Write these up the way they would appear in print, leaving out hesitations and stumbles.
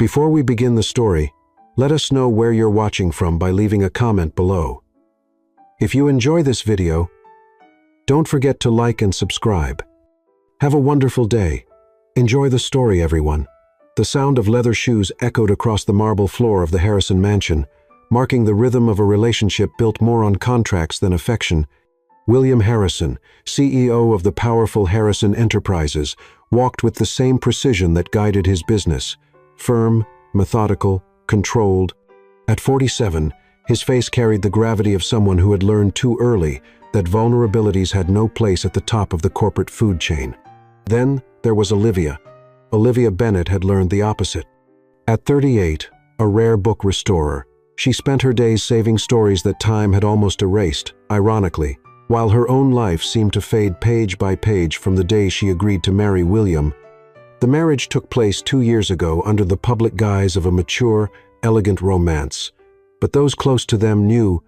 Before we begin the story, let us know where you're watching from by leaving a comment below. If you enjoy this video, don't forget to like and subscribe. Have a wonderful day. Enjoy the story, everyone. The sound of leather shoes echoed across the marble floor of the Harrison mansion, marking the rhythm of a relationship built more on contracts than affection. William Harrison, CEO of the powerful Harrison Enterprises, walked with the same precision that guided his business. Firm, methodical, controlled. At 47, his face carried the gravity of someone who had learned too early that vulnerabilities had no place at the top of the corporate food chain. Then there was Olivia. Olivia Bennett had learned the opposite. At 38, a rare book restorer, she spent her days saving stories that time had almost erased, ironically, while her own life seemed to fade page by page from the day she agreed to marry William. The marriage took place 2 years ago under the public guise of a mature, elegant romance, but those close to them knew,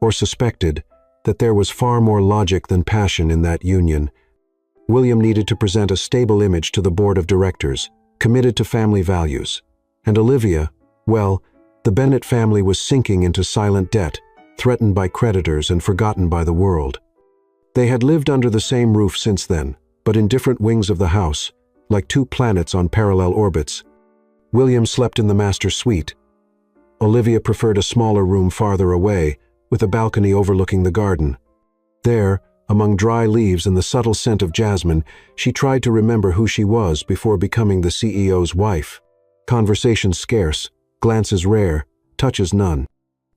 or suspected, that there was far more logic than passion in that union. William needed to present a stable image to the board of directors, committed to family values. And Olivia, well, the Bennett family was sinking into silent debt, threatened by creditors and forgotten by the world. They had lived under the same roof since then, but in different wings of the house, like two planets on parallel orbits. William slept in the master suite. Olivia preferred a smaller room farther away, with a balcony overlooking the garden. There, among dry leaves and the subtle scent of jasmine, she tried to remember who she was before becoming the CEO's wife. Conversations scarce, glances rare, touches none.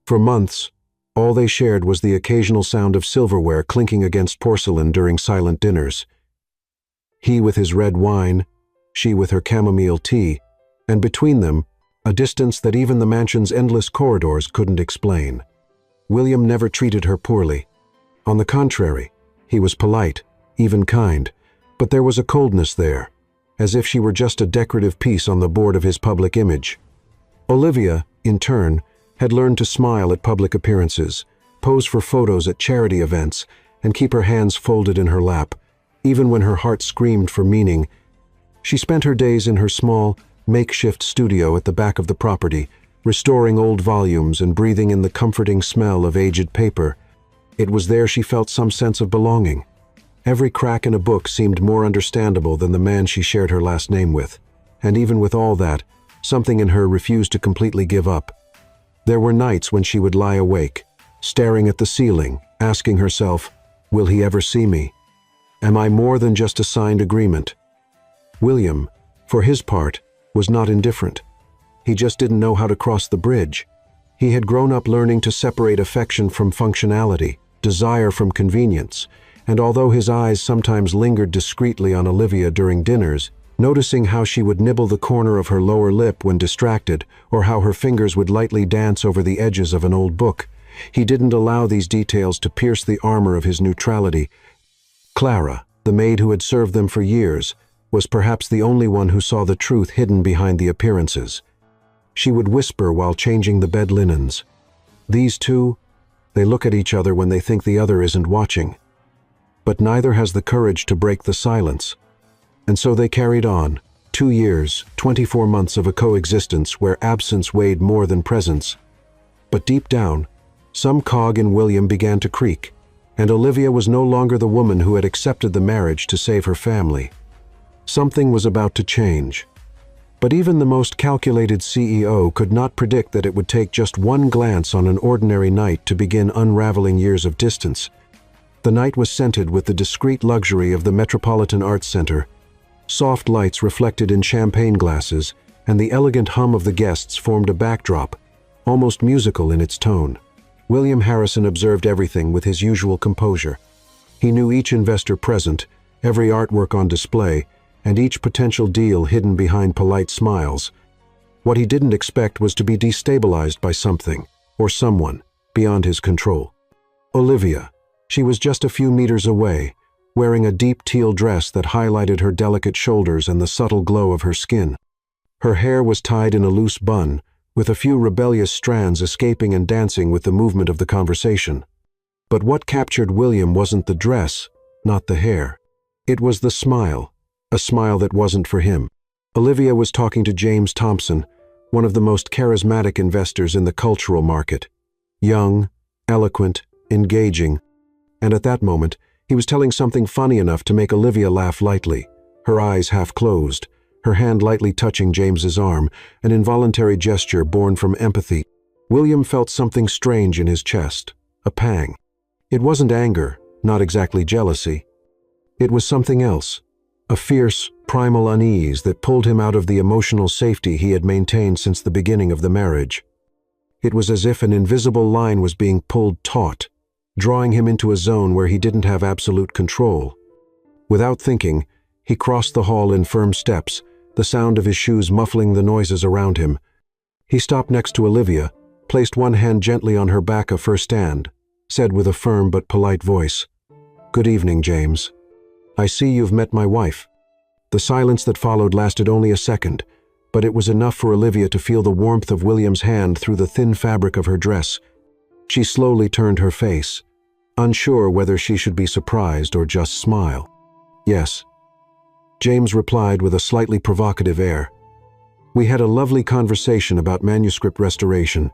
For months, all they shared was the occasional sound of silverware clinking against porcelain during silent dinners. He with his red wine, she with her chamomile tea, and between them, a distance that even the mansion's endless corridors couldn't explain. William never treated her poorly. On the contrary, he was polite, even kind, but there was a coldness there, as if she were just a decorative piece on the board of his public image. Olivia, in turn, had learned to smile at public appearances, pose for photos at charity events, and keep her hands folded in her lap, even when her heart screamed for meaning. She spent her days in her small, makeshift studio at the back of the property, restoring old volumes and breathing in the comforting smell of aged paper. It was there she felt some sense of belonging. Every crack in a book seemed more understandable than the man she shared her last name with. And even with all that, something in her refused to completely give up. There were nights when she would lie awake, staring at the ceiling, asking herself, "Will he ever see me? Am I more than just a signed agreement?" William, for his part, was not indifferent. He just didn't know how to cross the bridge. He had grown up learning to separate affection from functionality, desire from convenience, and although his eyes sometimes lingered discreetly on Olivia during dinners, noticing how she would nibble the corner of her lower lip when distracted, or how her fingers would lightly dance over the edges of an old book, he didn't allow these details to pierce the armor of his neutrality. Clara, the maid who had served them for years, was perhaps the only one who saw the truth hidden behind the appearances. She would whisper while changing the bed linens. These two, they look at each other when they think the other isn't watching. But neither has the courage to break the silence. And so they carried on, 2 years, 24 months of a coexistence where absence weighed more than presence. But deep down, some cog in William began to creak, and Olivia was no longer the woman who had accepted the marriage to save her family. Something was about to change. But even the most calculated CEO could not predict that it would take just one glance on an ordinary night to begin unraveling years of distance. The night was scented with the discreet luxury of the Metropolitan Arts Center. Soft lights reflected in champagne glasses, and the elegant hum of the guests formed a backdrop, almost musical in its tone. William Harrison observed everything with his usual composure. He knew each investor present, every artwork on display, and each potential deal hidden behind polite smiles. What he didn't expect was to be destabilized by something, or someone, beyond his control. Olivia. She was just a few meters away, wearing a deep teal dress that highlighted her delicate shoulders and the subtle glow of her skin. Her hair was tied in a loose bun, with a few rebellious strands escaping and dancing with the movement of the conversation. But what captured William wasn't the dress, not the hair. It was the smile, a smile that wasn't for him. Olivia was talking to James Thompson, one of the most charismatic investors in the cultural market. Young, eloquent, engaging, and at that moment, he was telling something funny enough to make Olivia laugh lightly, her eyes half closed, her hand lightly touching James's arm, an involuntary gesture born from empathy. William felt something strange in his chest, a pang. It wasn't anger, not exactly jealousy. It was something else, a fierce, primal unease that pulled him out of the emotional safety he had maintained since the beginning of the marriage. It was as if an invisible line was being pulled taut, drawing him into a zone where he didn't have absolute control. Without thinking, he crossed the hall in firm steps, the sound of his shoes muffling the noises around him. He stopped next to Olivia, placed one hand gently on her back of her stand, said with a firm but polite voice, "Good evening, James. I see you've met my wife." The silence that followed lasted only a second, but it was enough for Olivia to feel the warmth of William's hand through the thin fabric of her dress. She slowly turned her face, unsure whether she should be surprised or just smile. "Yes," James replied with a slightly provocative air. "We had a lovely conversation about manuscript restoration.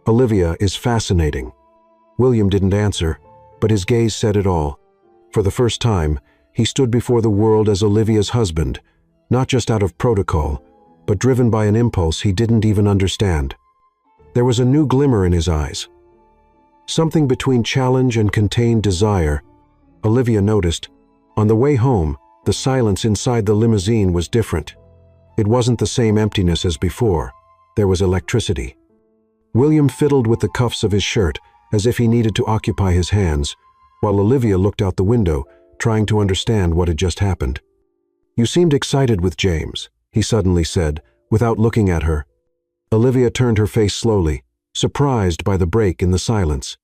Olivia is fascinating." William didn't answer, but his gaze said it all. For the first time, he stood before the world as Olivia's husband, not just out of protocol, but driven by an impulse he didn't even understand. There was a new glimmer in his eyes. Something between challenge and contained desire. Olivia noticed. On the way home, the silence inside the limousine was different. It wasn't the same emptiness as before. There was electricity. William fiddled with the cuffs of his shirt, as if he needed to occupy his hands, while Olivia looked out the window, trying to understand what had just happened. "You seemed excited with James," he suddenly said, without looking at her. Olivia turned her face slowly, surprised by the break in the silence.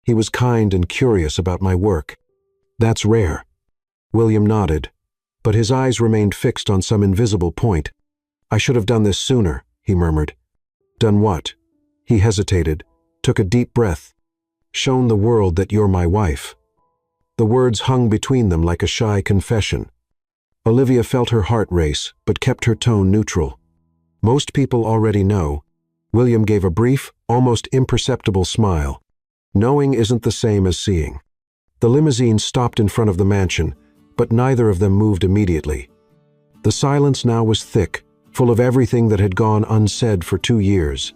"He was kind and curious about my work." "That's rare." William nodded, but his eyes remained fixed on some invisible point. "I should have done this sooner," he murmured. "Done what?" He hesitated, took a deep breath. "Shown the world that you're my wife." The words hung between them like a shy confession. Olivia felt her heart race, but kept her tone neutral. "Most people already know." William gave a brief, almost imperceptible smile. "Knowing isn't the same as seeing." The limousine stopped in front of the mansion, but neither of them moved immediately. The silence now was thick, full of everything that had gone unsaid for 2 years.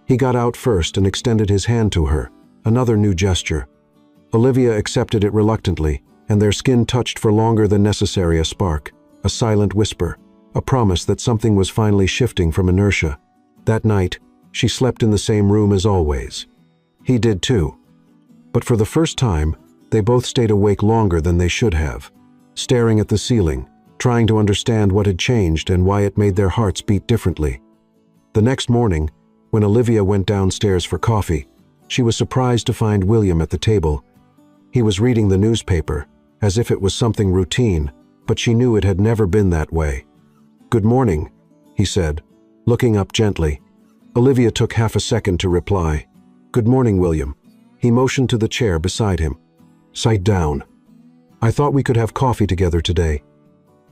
He got out first and extended his hand to her, another new gesture. Olivia accepted it reluctantly, and their skin touched for longer than necessary, a spark, a silent whisper, a promise that something was finally shifting from inertia. That night, she slept in the same room as always. He did too. But for the first time, they both stayed awake longer than they should have, staring at the ceiling, trying to understand what had changed and why it made their hearts beat differently. The next morning, when Olivia went downstairs for coffee, she was surprised to find William at the table. He was reading the newspaper, as if it was something routine, but she knew it had never been that way. "Good morning," he said, looking up gently. Olivia took half a second to reply. "Good morning, William." He motioned to the chair beside him. "Sit down. I thought we could have coffee together today."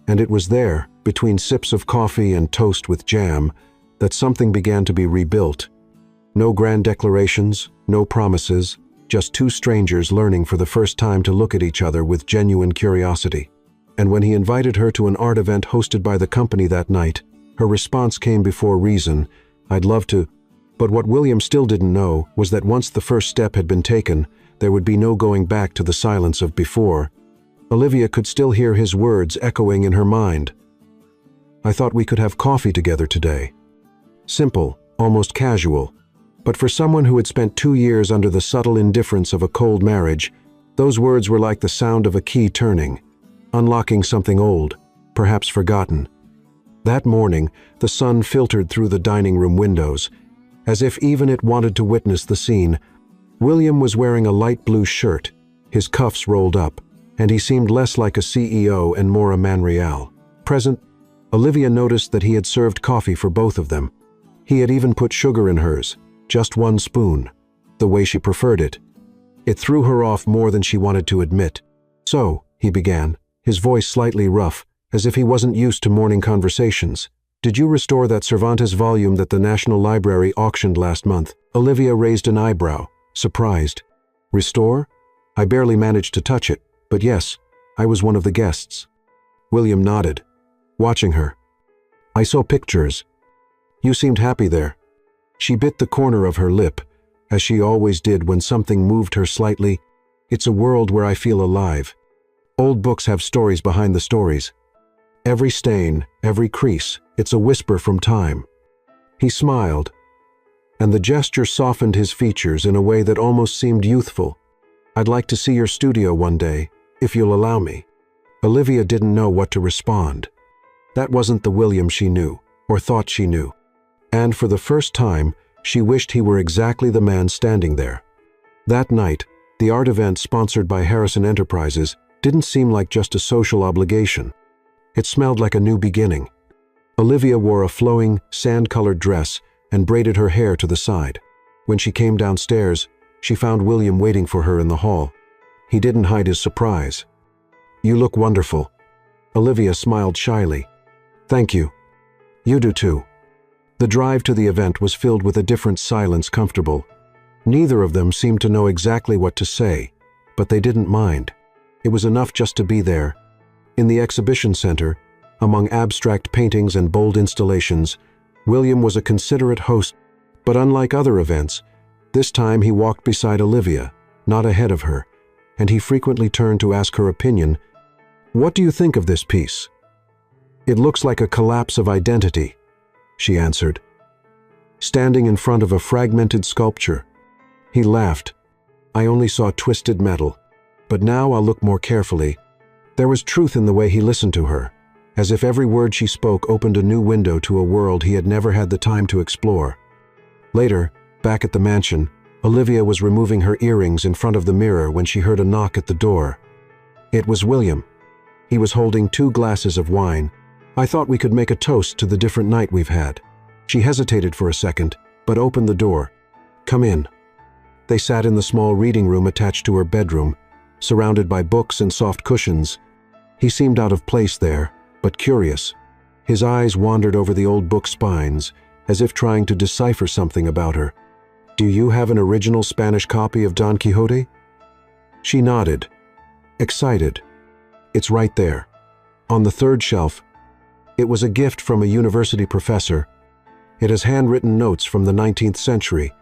And it was there, between sips of coffee and toast with jam, that something began to be rebuilt. No grand declarations, no promises, just two strangers learning for the first time to look at each other with genuine curiosity. And when he invited her to an art event hosted by the company that night, her response came before reason. "I'd love to." But what William still didn't know was that once the first step had been taken, there would be no going back to the silence of before. Olivia could still hear his words echoing in her mind. "I thought we could have coffee together today." Simple, almost casual. But for someone who had spent 2 years under the subtle indifference of a cold marriage, those words were like the sound of a key turning, unlocking something old, perhaps forgotten. That morning, the sun filtered through the dining room windows, as if even it wanted to witness the scene. William was wearing a light blue shirt, his cuffs rolled up, and he seemed less like a CEO and more a man real. Present, Olivia noticed that he had served coffee for both of them. He had even put sugar in hers, just 1 spoon, the way she preferred it. It threw her off more than she wanted to admit. "So," he began, his voice slightly rough, as if he wasn't used to morning conversations. Did you restore that Cervantes volume that the National Library auctioned last month? Olivia raised an eyebrow, surprised. Restore? I barely managed to touch it, but yes, I was one of the guests. William nodded, watching her. I saw pictures. You seemed happy there. She bit the corner of her lip, as she always did when something moved her slightly. It's a world where I feel alive. Old books have stories behind the stories. Every stain, every crease, it's a whisper from time. He smiled, and the gesture softened his features in a way that almost seemed youthful. I'd like to see your studio one day, if you'll allow me. Olivia didn't know what to respond. That wasn't the William she knew, or thought she knew. And for the first time, she wished he were exactly the man standing there. That night, the art event sponsored by Harrison Enterprises didn't seem like just a social obligation. It smelled like a new beginning. Olivia wore a flowing, sand-colored dress and braided her hair to the side. When she came downstairs, she found William waiting for her in the hall. He didn't hide his surprise. You look wonderful. Olivia smiled shyly. Thank you. You do too. The drive to the event was filled with a different silence comfortable. Neither of them seemed to know exactly what to say, but they didn't mind. It was enough just to be there. In the exhibition center, among abstract paintings and bold installations, William was a considerate host, but unlike other events, this time he walked beside Olivia, not ahead of her, and he frequently turned to ask her opinion. What do you think of this piece? It looks like a collapse of identity, she answered, standing in front of a fragmented sculpture. He laughed. I only saw twisted metal, but now I'll look more carefully. There was truth in the way he listened to her, as if every word she spoke opened a new window to a world he had never had the time to explore. Later, back at the mansion, Olivia was removing her earrings in front of the mirror when she heard a knock at the door. It was William. He was holding 2 glasses of wine. I thought we could make a toast to the different night we've had. She hesitated for a second, but opened the door. Come in. They sat in the small reading room attached to her bedroom, surrounded by books and soft cushions. He seemed out of place there, but curious. His eyes wandered over the old book spines, as if trying to decipher something about her. Do you have an original Spanish copy of Don Quixote? She nodded, excited. It's right there, on the 3rd shelf. It was a gift from a university professor. It has handwritten notes from the 19th century.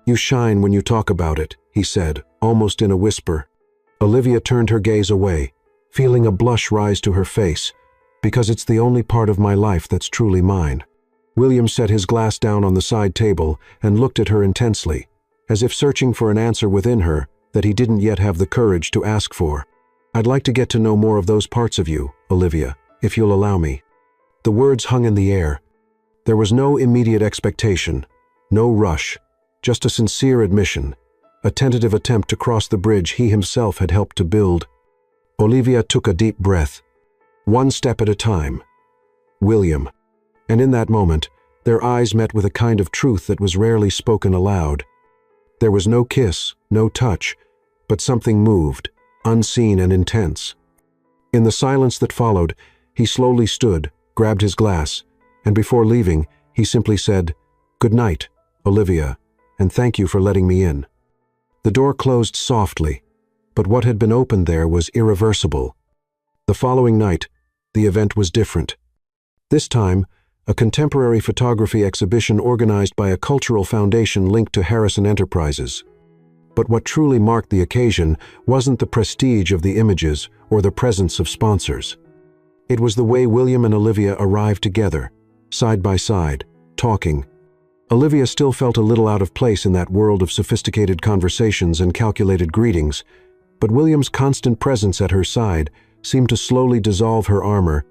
You shine when you talk about it, he said, almost in a whisper. Olivia turned her gaze away, feeling a blush rise to her face, because it's the only part of my life that's truly mine. William set his glass down on the side table and looked at her intensely, as if searching for an answer within her that he didn't yet have the courage to ask for. I'd like to get to know more of those parts of you, Olivia, if you'll allow me. The words hung in the air. There was no immediate expectation, no rush, just a sincere admission, a tentative attempt to cross the bridge he himself had helped to build. Olivia took a deep breath. One step at a time. William. And in that moment, their eyes met with a kind of truth that was rarely spoken aloud. There was no kiss, no touch, but something moved, unseen and intense. In the silence that followed, he slowly stood, grabbed his glass, and before leaving, he simply said, "Good night, Olivia, and thank you for letting me in." The door closed softly, but what had been opened there was irreversible. The following night, the event was different. This time, a contemporary photography exhibition organized by a cultural foundation linked to Harrison Enterprises. But what truly marked the occasion wasn't the prestige of the images or the presence of sponsors. It was the way William and Olivia arrived together, side by side, talking. Olivia still felt a little out of place in that world of sophisticated conversations and calculated greetings, but William's constant presence at her side seemed to slowly dissolve her armor.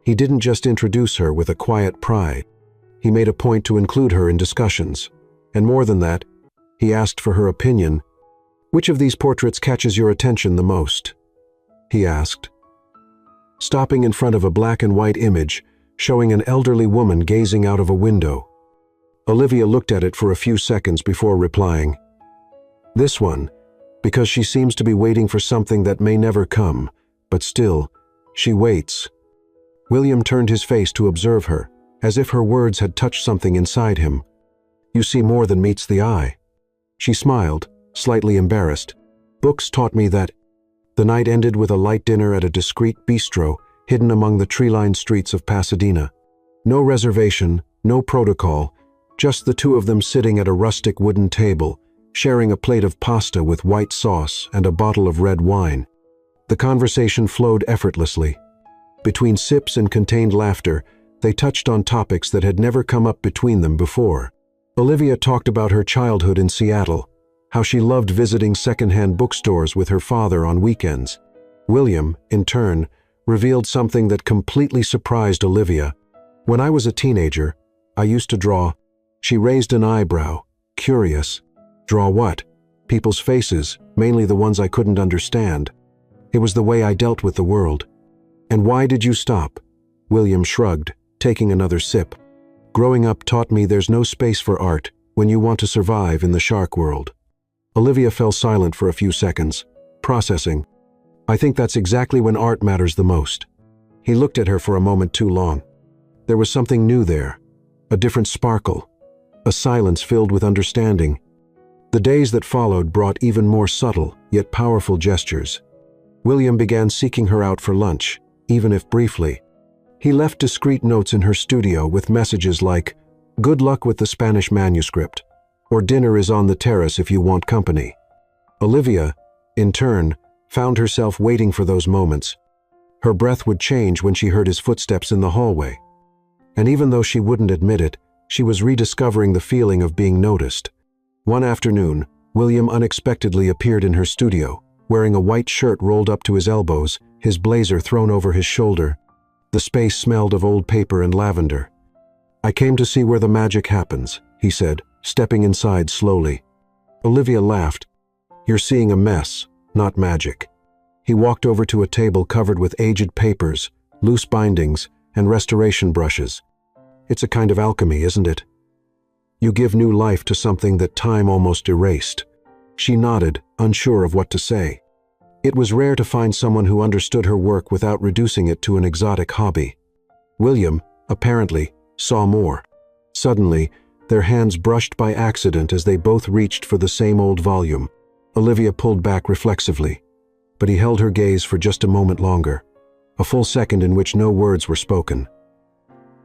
He didn't just introduce her with a quiet pride. He made a point to include her in discussions. And more than that, he asked for her opinion. "Which of these portraits catches your attention the most?" he asked, stopping in front of a black and white image showing an elderly woman gazing out of a window. Olivia looked at it for a few seconds before replying, "This one, because she seems to be waiting for something that may never come, but still, she waits." William turned his face to observe her, as if her words had touched something inside him. "You see more than meets the eye." She smiled, slightly embarrassed. "Books taught me that." The night ended with a light dinner at a discreet bistro hidden among the tree-lined streets of Pasadena. No reservation, no protocol, just the two of them sitting at a rustic wooden table, sharing a plate of pasta with white sauce and a bottle of red wine. The conversation flowed effortlessly. Between sips and contained laughter, they touched on topics that had never come up between them before. Olivia talked about her childhood in Seattle, how she loved visiting secondhand bookstores with her father on weekends. William, in turn, revealed something that completely surprised Olivia. "When I was a teenager, I used to draw." She raised an eyebrow, curious. "Draw what?" "People's faces, mainly the ones I couldn't understand. It was the way I dealt with the world." "And why did you stop?" William shrugged, taking another sip. "Growing up taught me there's no space for art when you want to survive in the shark world." Olivia fell silent for a few seconds, processing. "I think that's exactly when art matters the most." He looked at her for a moment too long. There was something new there, a different sparkle, a silence filled with understanding. The days that followed brought even more subtle, yet powerful gestures. William began seeking her out for lunch, even if briefly. He left discreet notes in her studio with messages like, "Good luck with the Spanish manuscript," or "Dinner is on the terrace if you want company." Olivia, in turn, found herself waiting for those moments. Her breath would change when she heard his footsteps in the hallway. And even though she wouldn't admit it, she was rediscovering the feeling of being noticed. One afternoon, William unexpectedly appeared in her studio, wearing a white shirt rolled up to his elbows, his blazer thrown over his shoulder. The space smelled of old paper and lavender. "I came to see where the magic happens," he said, stepping inside slowly. Olivia laughed. "You're seeing a mess, not magic." He walked over to a table covered with aged papers, loose bindings, and restoration brushes. "It's a kind of alchemy, isn't it? You give new life to something that time almost erased." She nodded, unsure of what to say. It was rare to find someone who understood her work without reducing it to an exotic hobby. William, apparently, saw more. Suddenly, their hands brushed by accident as they both reached for the same old volume. Olivia pulled back reflexively, but he held her gaze for just a moment longer, a full second in which no words were spoken.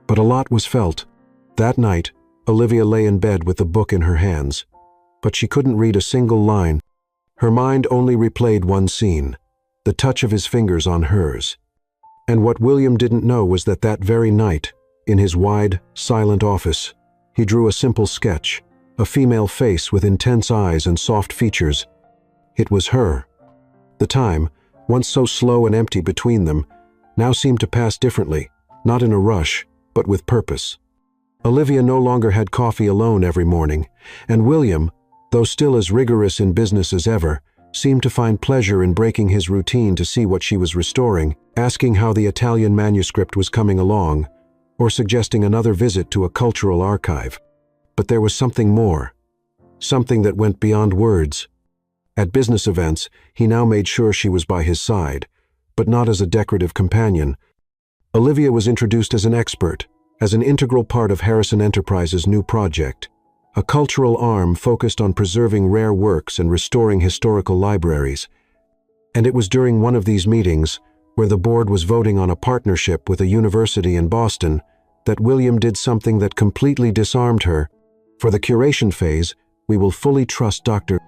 But a lot was felt. That night, Olivia lay in bed with the book in her hands, but she couldn't read a single line. Her mind only replayed one scene, the touch of his fingers on hers. And what William didn't know was that that very night, in his wide, silent office, he drew a simple sketch, a female face with intense eyes and soft features. It was her. The time, once so slow and empty between them, now seemed to pass differently, not in a rush, but with purpose. Olivia no longer had coffee alone every morning, and William, though still as rigorous in business as ever, seemed to find pleasure in breaking his routine to see what she was restoring, asking how the Italian manuscript was coming along, or suggesting another visit to a cultural archive. But there was something more, something that went beyond words. At business events, he now made sure she was by his side, but not as a decorative companion. Olivia was introduced as an expert, as an integral part of Harrison Enterprises' new project, a cultural arm focused on preserving rare works and restoring historical libraries. And it was during one of these meetings, where the board was voting on a partnership with a university in Boston, that William did something that completely disarmed her. "For the curation phase, we will fully trust Dr.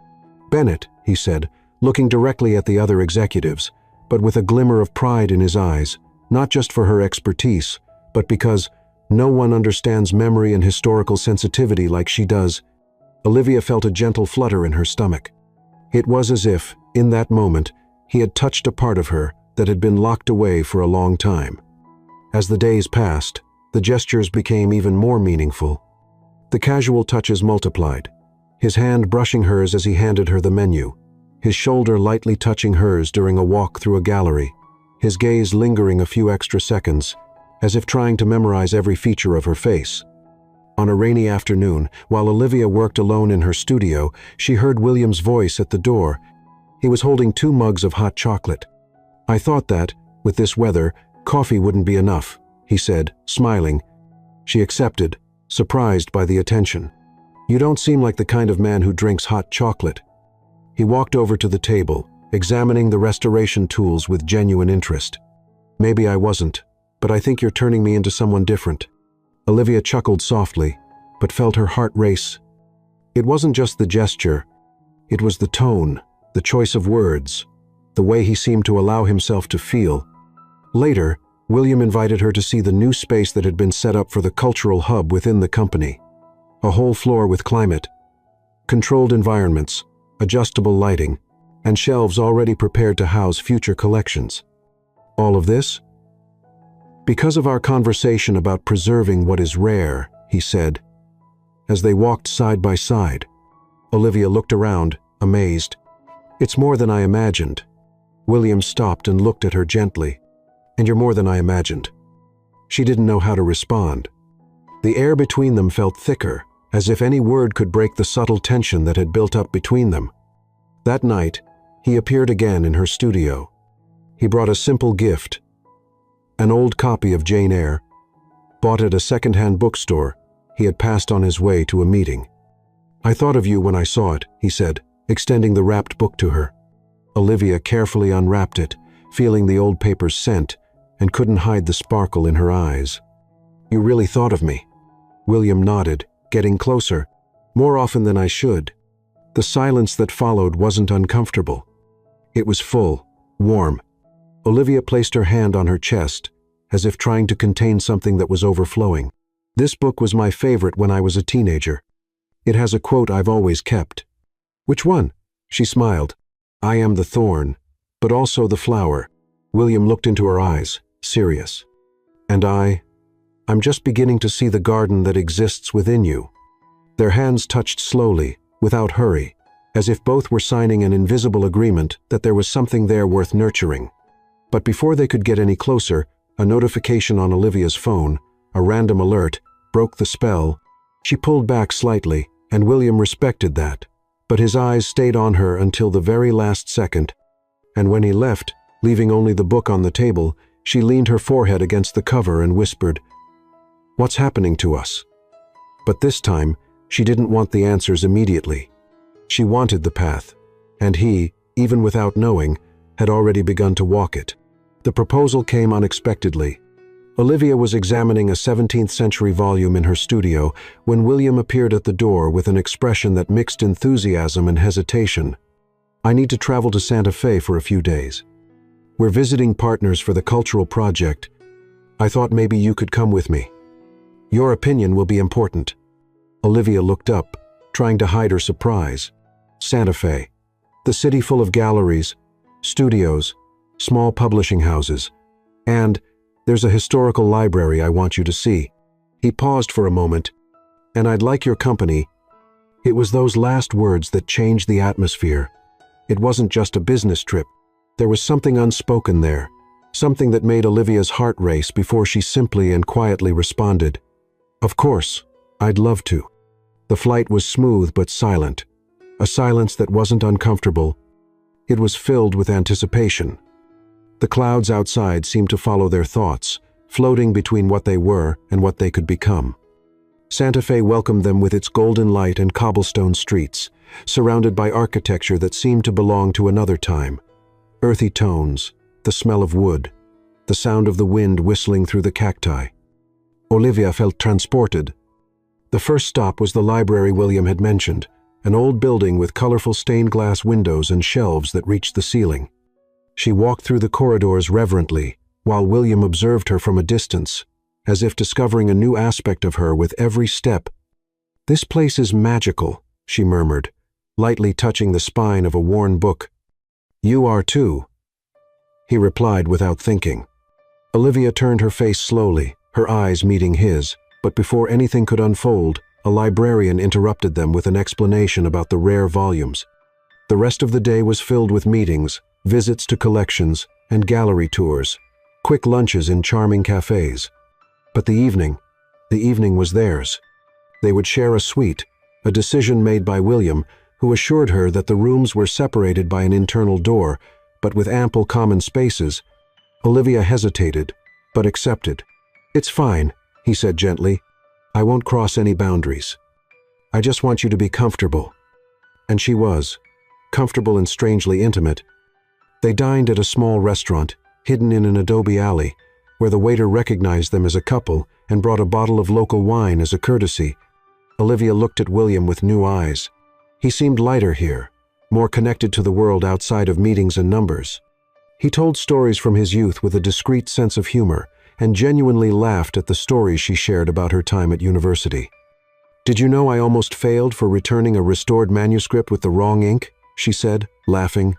Bennett," he said, looking directly at the other executives, but with a glimmer of pride in his eyes, not just for her expertise, but because no one understands memory and historical sensitivity like she does. Olivia felt a gentle flutter in her stomach. It was as if, in that moment, he had touched a part of her that had been locked away for a long time. As the days passed, the gestures became even more meaningful. The casual touches multiplied, his hand brushing hers as he handed her the menu, his shoulder lightly touching hers during a walk through a gallery, his gaze lingering a few extra seconds, as if trying to memorize every feature of her face. On a rainy afternoon, while Olivia worked alone in her studio, she heard William's voice at the door. He was holding 2 mugs of hot chocolate. "I thought that, with this weather, coffee wouldn't be enough," he said, smiling. She accepted, surprised by the attention. "You don't seem like the kind of man who drinks hot chocolate." He walked over to the table, examining the restoration tools with genuine interest. "Maybe I wasn't, but I think you're turning me into someone different." Olivia chuckled softly, but felt her heart race. It wasn't just the gesture. It was the tone, the choice of words, the way he seemed to allow himself to feel. Later, William invited her to see the new space that had been set up for the cultural hub within the company. A whole floor with climate, controlled environments, adjustable lighting, and shelves already prepared to house future collections. All of this? "Because of our conversation about preserving what is rare," he said. As they walked side by side, Olivia looked around, amazed. "It's more than I imagined." William stopped and looked at her gently. "And you're more than I imagined." She didn't know how to respond. The air between them felt thicker, as if any word could break the subtle tension that had built up between them. That night, he appeared again in her studio. He brought a simple gift, an old copy of Jane Eyre, bought at a second-hand bookstore. He had passed on his way to a meeting. "I thought of you when I saw it," he said, extending the wrapped book to her. Olivia carefully unwrapped it, feeling the old paper's scent, and couldn't hide the sparkle in her eyes. "You really thought of me?" William nodded, getting closer, "More often than I should." The silence that followed wasn't uncomfortable. It was full, warm. Olivia placed her hand on her chest, as if trying to contain something that was overflowing. "This book was my favorite when I was a teenager. It has a quote I've always kept." "Which one?" She smiled. "I am the thorn, but also the flower." William looked into her eyes, serious. "And I'm just beginning to see the garden that exists within you." Their hands touched slowly, without hurry, as if both were signing an invisible agreement that there was something there worth nurturing. But before they could get any closer, a notification on Olivia's phone, a random alert, broke the spell. She pulled back slightly, and William respected that, but his eyes stayed on her until the very last second. And when he left, leaving only the book on the table, she leaned her forehead against the cover and whispered, "What's happening to us?" But this time, she didn't want the answers immediately. She wanted the path, and he, even without knowing, had already begun to walk it. The proposal came unexpectedly. Olivia was examining a 17th-century volume in her studio when William appeared at the door with an expression that mixed enthusiasm and hesitation. "I need to travel to Santa Fe for a few days. We're visiting partners for the cultural project. I thought maybe you could come with me. Your opinion will be important." Olivia looked up, trying to hide her surprise. Santa Fe, the city full of galleries, studios, small publishing houses, and there's a historical library I want you to see. He paused for a moment. "And I'd like your company." It was those last words that changed the atmosphere. It wasn't just a business trip. There was something unspoken there, something that made Olivia's heart race before she simply and quietly responded, "Of course, I'd love to." The flight was smooth but silent, a silence that wasn't uncomfortable. It was filled with anticipation. The clouds outside seemed to follow their thoughts, floating between what they were and what they could become. Santa Fe welcomed them with its golden light and cobblestone streets, surrounded by architecture that seemed to belong to another time. Earthy tones, the smell of wood, the sound of the wind whistling through the cacti. Olivia felt transported. The first stop was the library William had mentioned, an old building with colorful stained glass windows and shelves that reached the ceiling. She walked through the corridors reverently, while William observed her from a distance, as if discovering a new aspect of her with every step. "This place is magical," she murmured, lightly touching the spine of a worn book. "You are too," he replied without thinking. Olivia turned her face slowly, her eyes meeting his, but before anything could unfold, a librarian interrupted them with an explanation about the rare volumes. The rest of the day was filled with meetings, visits to collections, and gallery tours, quick lunches in charming cafes. But the evening was theirs. They would share a suite, a decision made by William, who assured her that the rooms were separated by an internal door, but with ample common spaces. Olivia hesitated, but accepted. "It's fine," he said gently. I won't cross any boundaries. I just want you to be comfortable." And she was, comfortable and strangely intimate. They dined at a small restaurant, hidden in an adobe alley, where the waiter recognized them as a couple and brought a bottle of local wine as a courtesy. Olivia looked at William with new eyes. He seemed lighter here, more connected to the world outside of meetings and numbers. He told stories from his youth with a discreet sense of humor and genuinely laughed at the stories she shared about her time at university. "Did you know I almost failed for returning a restored manuscript with the wrong ink?" she said, laughing.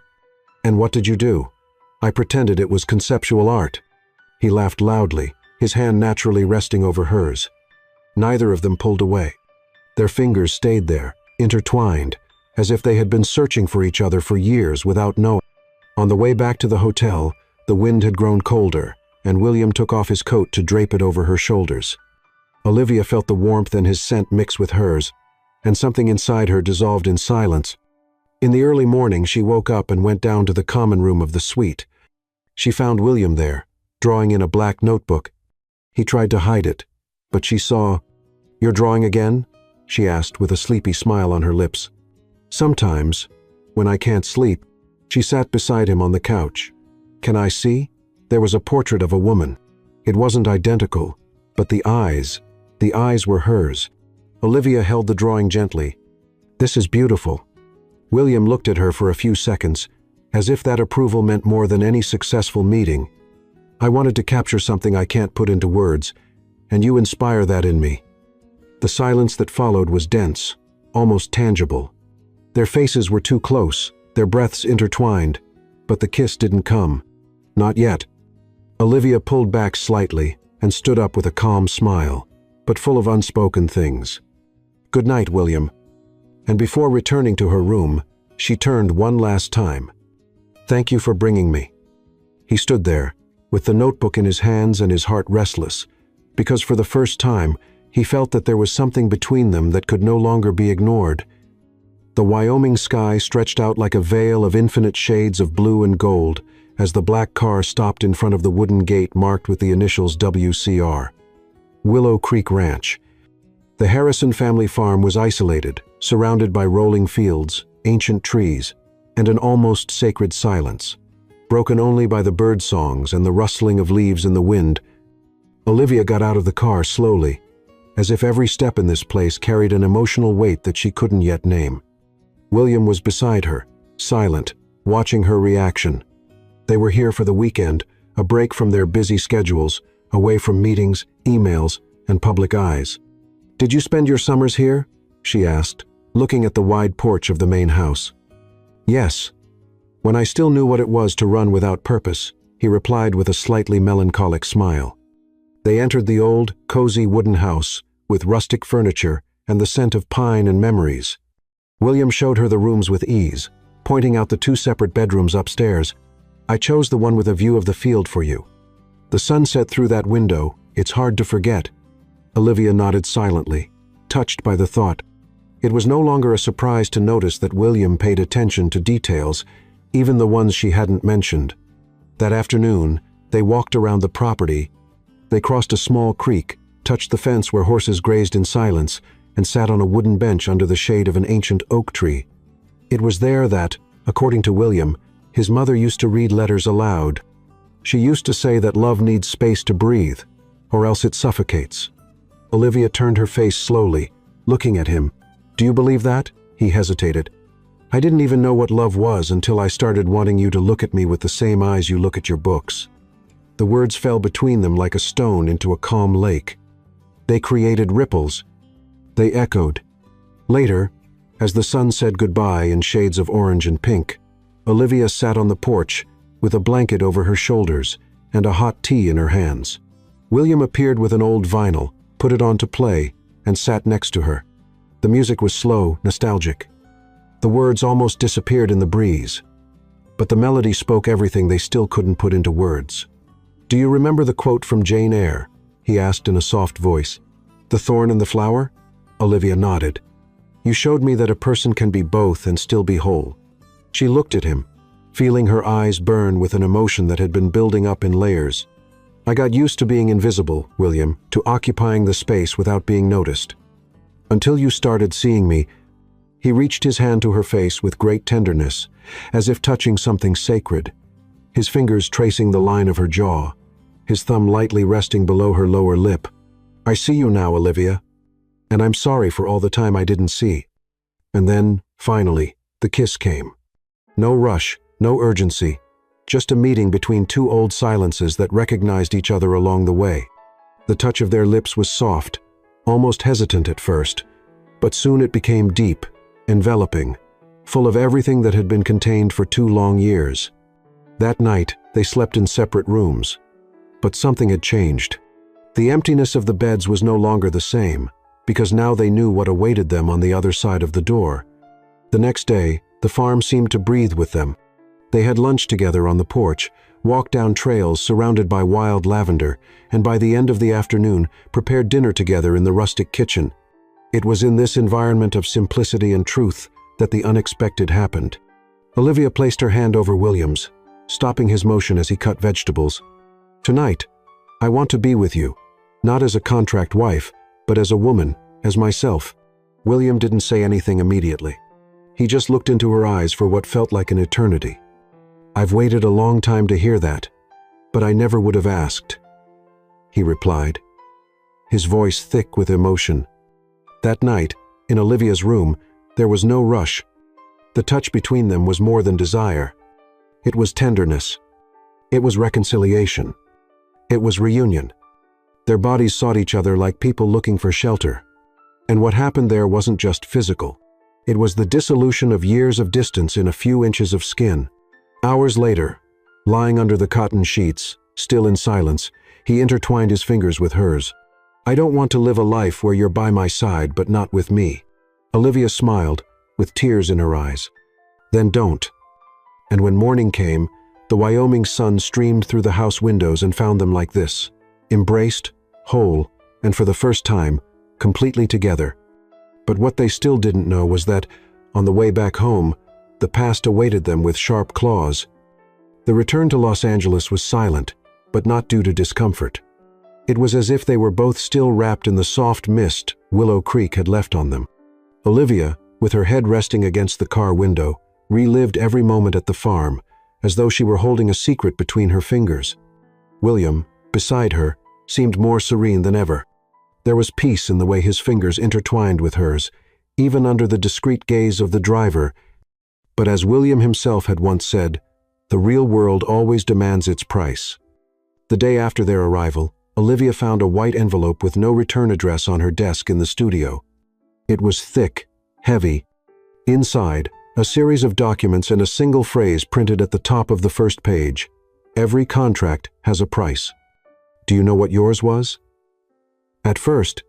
"And what did you do?" "I pretended it was conceptual art." He laughed loudly, his hand naturally resting over hers. Neither of them pulled away. Their fingers stayed there, intertwined, as if they had been searching for each other for years without knowing. On the way back to the hotel, the wind had grown colder, and William took off his coat to drape it over her shoulders. Olivia felt the warmth and his scent mix with hers, and something inside her dissolved in silence. In the early morning, she woke up and went down to the common room of the suite. She found William there, drawing in a black notebook. He tried to hide it, but she saw. "You're drawing again?" she asked with a sleepy smile on her lips. "Sometimes, when I can't sleep." She sat beside him on the couch. "Can I see?" There was a portrait of a woman. It wasn't identical, but the eyes were hers. Olivia held the drawing gently. "This is beautiful." William looked at her for a few seconds, as if that approval meant more than any successful meeting. "I wanted to capture something I can't put into words, and you inspire that in me." The silence that followed was dense, almost tangible. Their faces were too close, their breaths intertwined, but the kiss didn't come. Not yet. Olivia pulled back slightly and stood up with a calm smile, but full of unspoken things. "Good night, William." And before returning to her room, she turned one last time. "Thank you for bringing me." He stood there, with the notebook in his hands and his heart restless, because for the first time, he felt that there was something between them that could no longer be ignored. The Wyoming sky stretched out like a veil of infinite shades of blue and gold as the black car stopped in front of the wooden gate marked with the initials WCR. Willow Creek Ranch. The Harrison family farm was isolated, surrounded by rolling fields, ancient trees, and an almost sacred silence, broken only by the bird songs and the rustling of leaves in the wind. Olivia got out of the car slowly, as if every step in this place carried an emotional weight that she couldn't yet name. William was beside her, silent, watching her reaction. They were here for the weekend, a break from their busy schedules, away from meetings, emails, and public eyes. "Did you spend your summers here?" she asked, looking at the wide porch of the main house. "Yes. When I still knew what it was to run without purpose," he replied with a slightly melancholic smile. They entered the old, cozy wooden house, with rustic furniture and the scent of pine and memories. William showed her the rooms with ease, pointing out the two separate bedrooms upstairs. "I chose the one with a view of the field for you. The sunset through that window, it's hard to forget." Olivia nodded silently, touched by the thought. It was no longer a surprise to notice that William paid attention to details, even the ones she hadn't mentioned. That afternoon, they walked around the property. They crossed a small creek, touched the fence where horses grazed in silence, and sat on a wooden bench under the shade of an ancient oak tree. It was there that, according to William, his mother used to read letters aloud. She used to say that love needs space to breathe, or else it suffocates. Olivia turned her face slowly, looking at him. "Do you believe that?" He hesitated. "I didn't even know what love was until I started wanting you to look at me with the same eyes you look at your books." The words fell between them like a stone into a calm lake. They created ripples. They echoed. Later, as the sun said goodbye in shades of orange and pink, Olivia sat on the porch with a blanket over her shoulders and a hot tea in her hands. William appeared with an old vinyl, put it on to play, and sat next to her. The music was slow, nostalgic. The words almost disappeared in the breeze, but the melody spoke everything they still couldn't put into words. "Do you remember the quote from Jane Eyre?" he asked in a soft voice. "The thorn and the flower?" Olivia nodded. "You showed me that a person can be both and still be whole." She looked at him, feeling her eyes burn with an emotion that had been building up in layers. I got used to being invisible, William, to occupying the space without being noticed. Until you started seeing me." He reached his hand to her face with great tenderness, as if touching something sacred, his fingers tracing the line of her jaw, his thumb lightly resting below her lower lip. "I see you now, Olivia, and I'm sorry for all the time I didn't see." And then, finally, the kiss came. No rush, no urgency, just a meeting between two old silences that recognized each other along the way. The touch of their lips was soft, almost hesitant at first, but soon it became deep, enveloping, full of everything that had been contained for 2 long years. That night, they slept in separate rooms. But something had changed. The emptiness of the beds was no longer the same, because now they knew what awaited them on the other side of the door. The next day, the farm seemed to breathe with them. They had lunch together on the porch, walked down trails surrounded by wild lavender, and by the end of the afternoon, prepared dinner together in the rustic kitchen. It was in this environment of simplicity and truth that the unexpected happened. Olivia placed her hand over William's, stopping his motion as he cut vegetables. "Tonight, I want to be with you, not as a contract wife, but as a woman, as myself." William didn't say anything immediately. He just looked into her eyes for what felt like an eternity. "I've waited a long time to hear that, but I never would have asked," he replied, his voice thick with emotion. That night, in Olivia's room, there was no rush. The touch between them was more than desire. It was tenderness. It was reconciliation. It was reunion. Their bodies sought each other like people looking for shelter. And what happened there wasn't just physical. It was the dissolution of years of distance in a few inches of skin. Hours later, lying under the cotton sheets, still in silence, he intertwined his fingers with hers. "I don't want to live a life where you're by my side, but not with me." Olivia smiled, with tears in her eyes. "Then don't." And when morning came, the Wyoming sun streamed through the house windows and found them like this, embraced, whole, and for the first time, completely together. But what they still didn't know was that, on the way back home, the past awaited them with sharp claws. The return to Los Angeles was silent, but not due to discomfort. It was as if they were both still wrapped in the soft mist Willow Creek had left on them. Olivia, with her head resting against the car window, relived every moment at the farm, as though she were holding a secret between her fingers. William, beside her, seemed more serene than ever. There was peace in the way his fingers intertwined with hers, even under the discreet gaze of the driver. But as William himself had once said, the real world always demands its price. The day after their arrival, Olivia found a white envelope with no return address on her desk in the studio. It was thick, heavy. Inside, a series of documents and a single phrase printed at the top of the first page. "Every contract has a price. Do you know what yours was?" At first,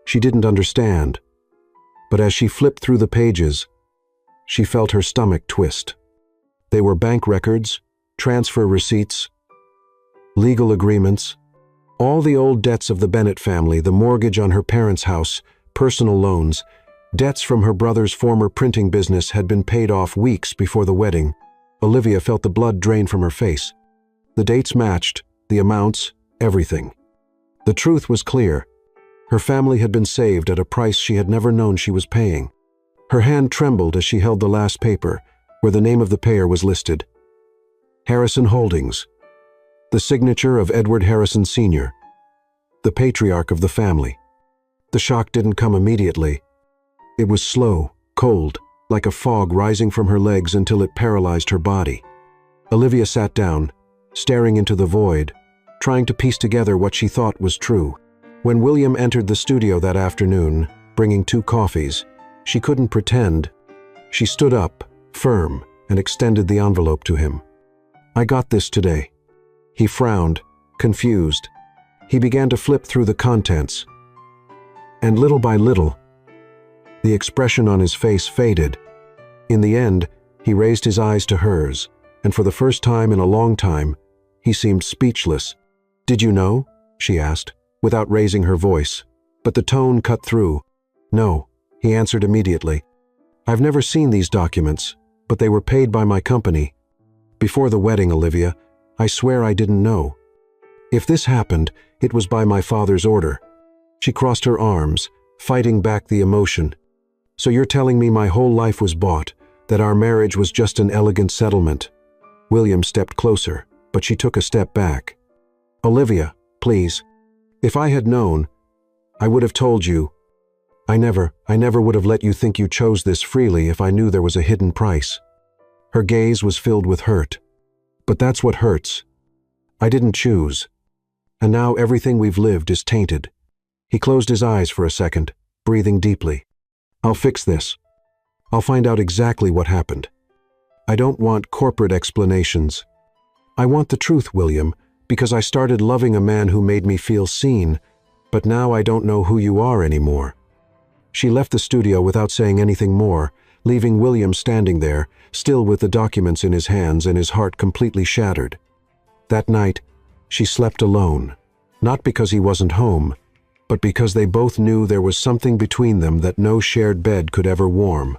she didn't understand, but as she flipped through the pages, she felt her stomach twist. They were bank records, transfer receipts, legal agreements, all the old debts of the Bennett family, the mortgage on her parents' house, personal loans, debts from her brother's former printing business had been paid off weeks before the wedding. Olivia felt the blood drain from her face. The dates matched, the amounts, everything. The truth was clear. Her family had been saved at a price she had never known she was paying. Her hand trembled as she held the last paper, where the name of the payer was listed. Harrison Holdings. The signature of Edward Harrison Sr., the patriarch of the family. The shock didn't come immediately. It was slow, cold, like a fog rising from her legs until it paralyzed her body. Olivia sat down, staring into the void, trying to piece together what she thought was true. When William entered the studio that afternoon, bringing 2 coffees, she couldn't pretend. She stood up, firm, and extended the envelope to him. "I got this today." He frowned, confused. He began to flip through the contents. And little by little, the expression on his face faded. In the end, he raised his eyes to hers, and for the first time in a long time, he seemed speechless. "Did you know?" she asked, without raising her voice, but the tone cut through. "No," he answered immediately. "I've never seen these documents, but they were paid by my company. Before the wedding, Olivia, I swear I didn't know." If this happened, it was by my father's order. She crossed her arms, fighting back the emotion. So you're telling me my whole life was bought, that our marriage was just an elegant settlement? William stepped closer, but she took a step back. Olivia, please. If I had known, I would have told you. I never would have let you think you chose this freely if I knew there was a hidden price. Her gaze was filled with hurt. But that's what hurts. I didn't choose. And now everything we've lived is tainted. He closed his eyes for a second, breathing deeply. I'll fix this. I'll find out exactly what happened. I don't want corporate explanations. I want the truth, William, because I started loving a man who made me feel seen, but now I don't know who you are anymore. She left the studio without saying anything more, leaving William standing there, still with the documents in his hands and his heart completely shattered. That night, she slept alone, not because he wasn't home, but because they both knew there was something between them that no shared bed could ever warm.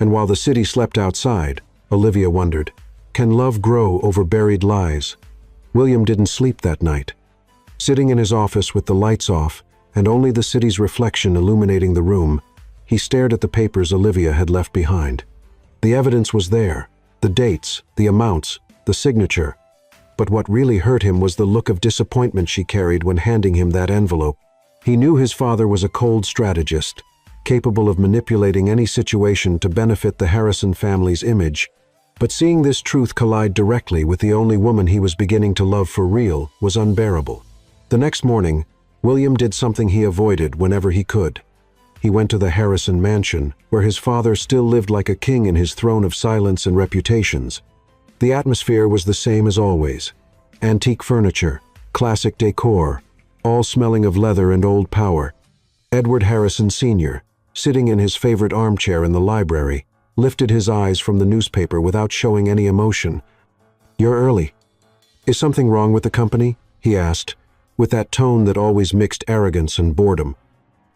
And while the city slept outside, Olivia wondered, can love grow over buried lies? William didn't sleep that night. Sitting in his office with the lights off and only the city's reflection illuminating the room, he stared at the papers Olivia had left behind. The evidence was there, the dates, the amounts, the signature. But what really hurt him was the look of disappointment she carried when handing him that envelope. He knew his father was a cold strategist, capable of manipulating any situation to benefit the Harrison family's image. But seeing this truth collide directly with the only woman he was beginning to love for real was unbearable. The next morning, William did something he avoided whenever he could. He went to the Harrison mansion, where his father still lived like a king in his throne of silence and reputations. The atmosphere was the same as always. Antique furniture, classic decor, all smelling of leather and old power. Edward Harrison Sr., sitting in his favorite armchair in the library, lifted his eyes from the newspaper without showing any emotion. "You're early. Is something wrong with the company?" he asked, with that tone that always mixed arrogance and boredom.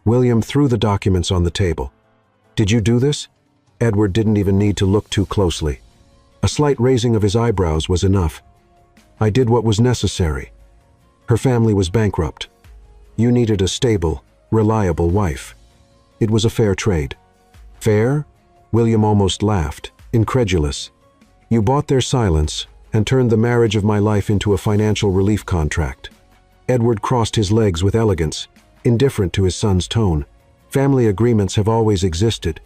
William threw the documents on the table. "Did you do this?" Edward didn't even need to look too closely. A slight raising of his eyebrows was enough. "I did what was necessary. Her family was bankrupt. You needed a stable, reliable wife. It was a fair trade." "Fair?" William almost laughed, incredulous. "You bought their silence and turned the marriage of my life into a financial relief contract." Edward crossed his legs with elegance, indifferent to his son's tone. "Family agreements have always existed.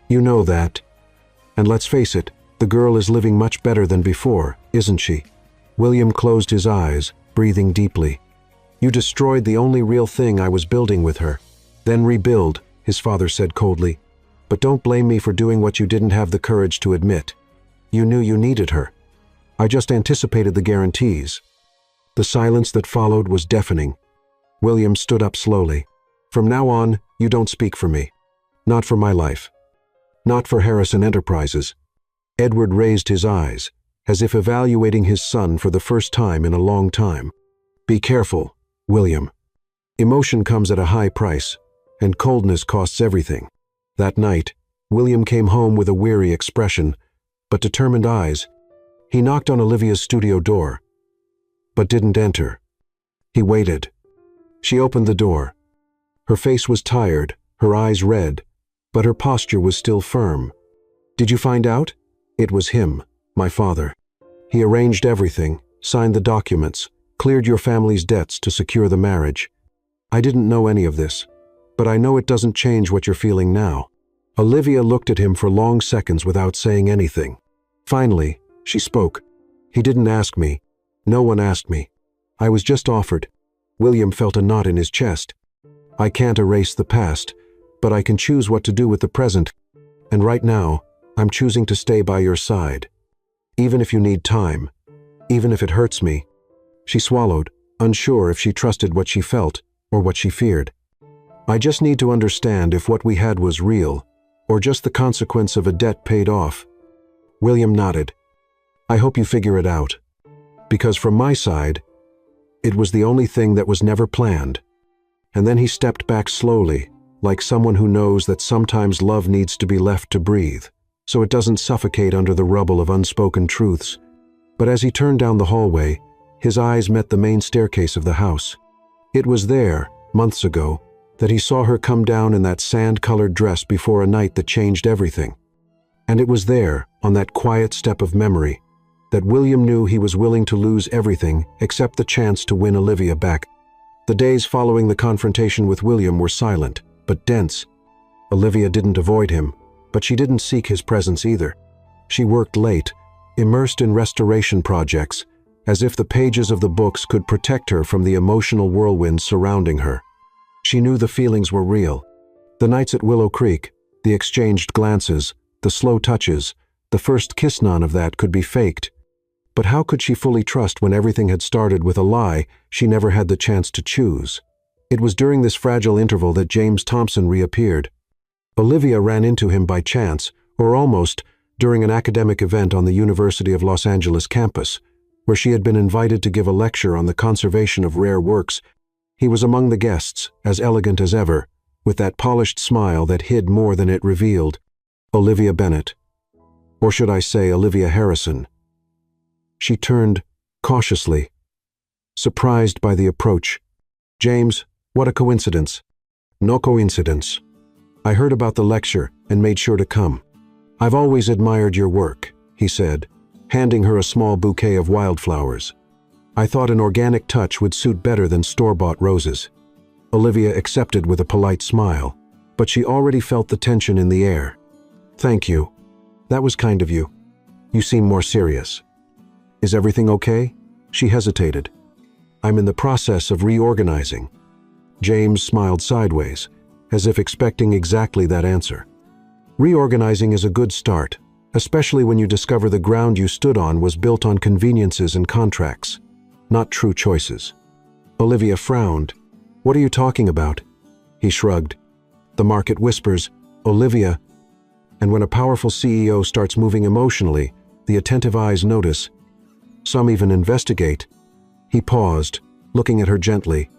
You know that. And let's face it, the girl is living much better than before, isn't she?" William closed his eyes, breathing deeply. "You destroyed the only real thing I was building with her. Then rebuild," his father said coldly. "But don't blame me for doing what you didn't have the courage to admit. You knew you needed her. I just anticipated the guarantees." The silence that followed was deafening. William stood up slowly. "From now on, you don't speak for me. Not for my life. Not for Harrison Enterprises." Edward raised his eyes, as if evaluating his son for the first time in a long time. "Be careful, William. Emotion comes at a high price, and coldness costs everything." That night, William came home with a weary expression, but determined eyes. He knocked on Olivia's studio door, but didn't enter. He waited. She opened the door. Her face was tired, her eyes red, but her posture was still firm. "Did you find out?" It was him, my father. "He arranged everything, signed the documents, cleared your family's debts to secure the marriage. I didn't know any of this, but I know it doesn't change what you're feeling now." Olivia looked at him for long seconds without saying anything. Finally, she spoke. "He didn't ask me. No one asked me. I was just offered." William felt a knot in his chest. "I can't erase the past, but I can choose what to do with the present. And right now, I'm choosing to stay by your side. Even if you need time. Even if it hurts me." She swallowed, unsure if she trusted what she felt or what she feared. "I just need to understand if what we had was real, or just the consequence of a debt paid off." William nodded. "I hope you figure it out. Because from my side, it was the only thing that was never planned." And then he stepped back slowly, like someone who knows that sometimes love needs to be left to breathe, so it doesn't suffocate under the rubble of unspoken truths. But as he turned down the hallway, His eyes met the main staircase of the house. It was there, months ago, that he saw her come down in that sand-colored dress before a night that changed everything. And it was there, on that quiet step of memory, that William knew he was willing to lose everything except the chance to win Olivia back. The days following the confrontation with William were silent, but dense. Olivia didn't avoid him, but she didn't seek his presence either. She worked late, immersed in restoration projects, as if the pages of the books could protect her from the emotional whirlwinds surrounding her. She knew the feelings were real. The nights at Willow Creek, the exchanged glances, the slow touches, the first kiss, none of that could be faked. But how could she fully trust when everything had started with a lie she never had the chance to choose? It was during this fragile interval that James Thompson reappeared. Olivia ran into him by chance, or almost, during an academic event on the University of Los Angeles campus, where she had been invited to give a lecture on the conservation of rare works. He was among the guests, as elegant as ever, with that polished smile that hid more than it revealed. Olivia Bennett. Or should I say Olivia Harrison? She turned, cautiously, surprised by the approach. James, what a coincidence. No coincidence. I heard about the lecture and made sure to come. I've always admired your work, he said, handing her a small bouquet of wildflowers. I thought an organic touch would suit better than store-bought roses. Olivia accepted with a polite smile, but she already felt the tension in the air. Thank you. That was kind of you. You seem more serious. Is everything okay? She hesitated. I'm in the process of reorganizing. James smiled sideways, as if expecting exactly that answer. Reorganizing is a good start, especially when you discover the ground you stood on was built on conveniences and contracts, not true choices. Olivia frowned. What are you talking about? He shrugged. The market whispers, Olivia. And when a powerful CEO starts moving emotionally, the attentive eyes notice. Some even investigate. He paused, looking at her gently.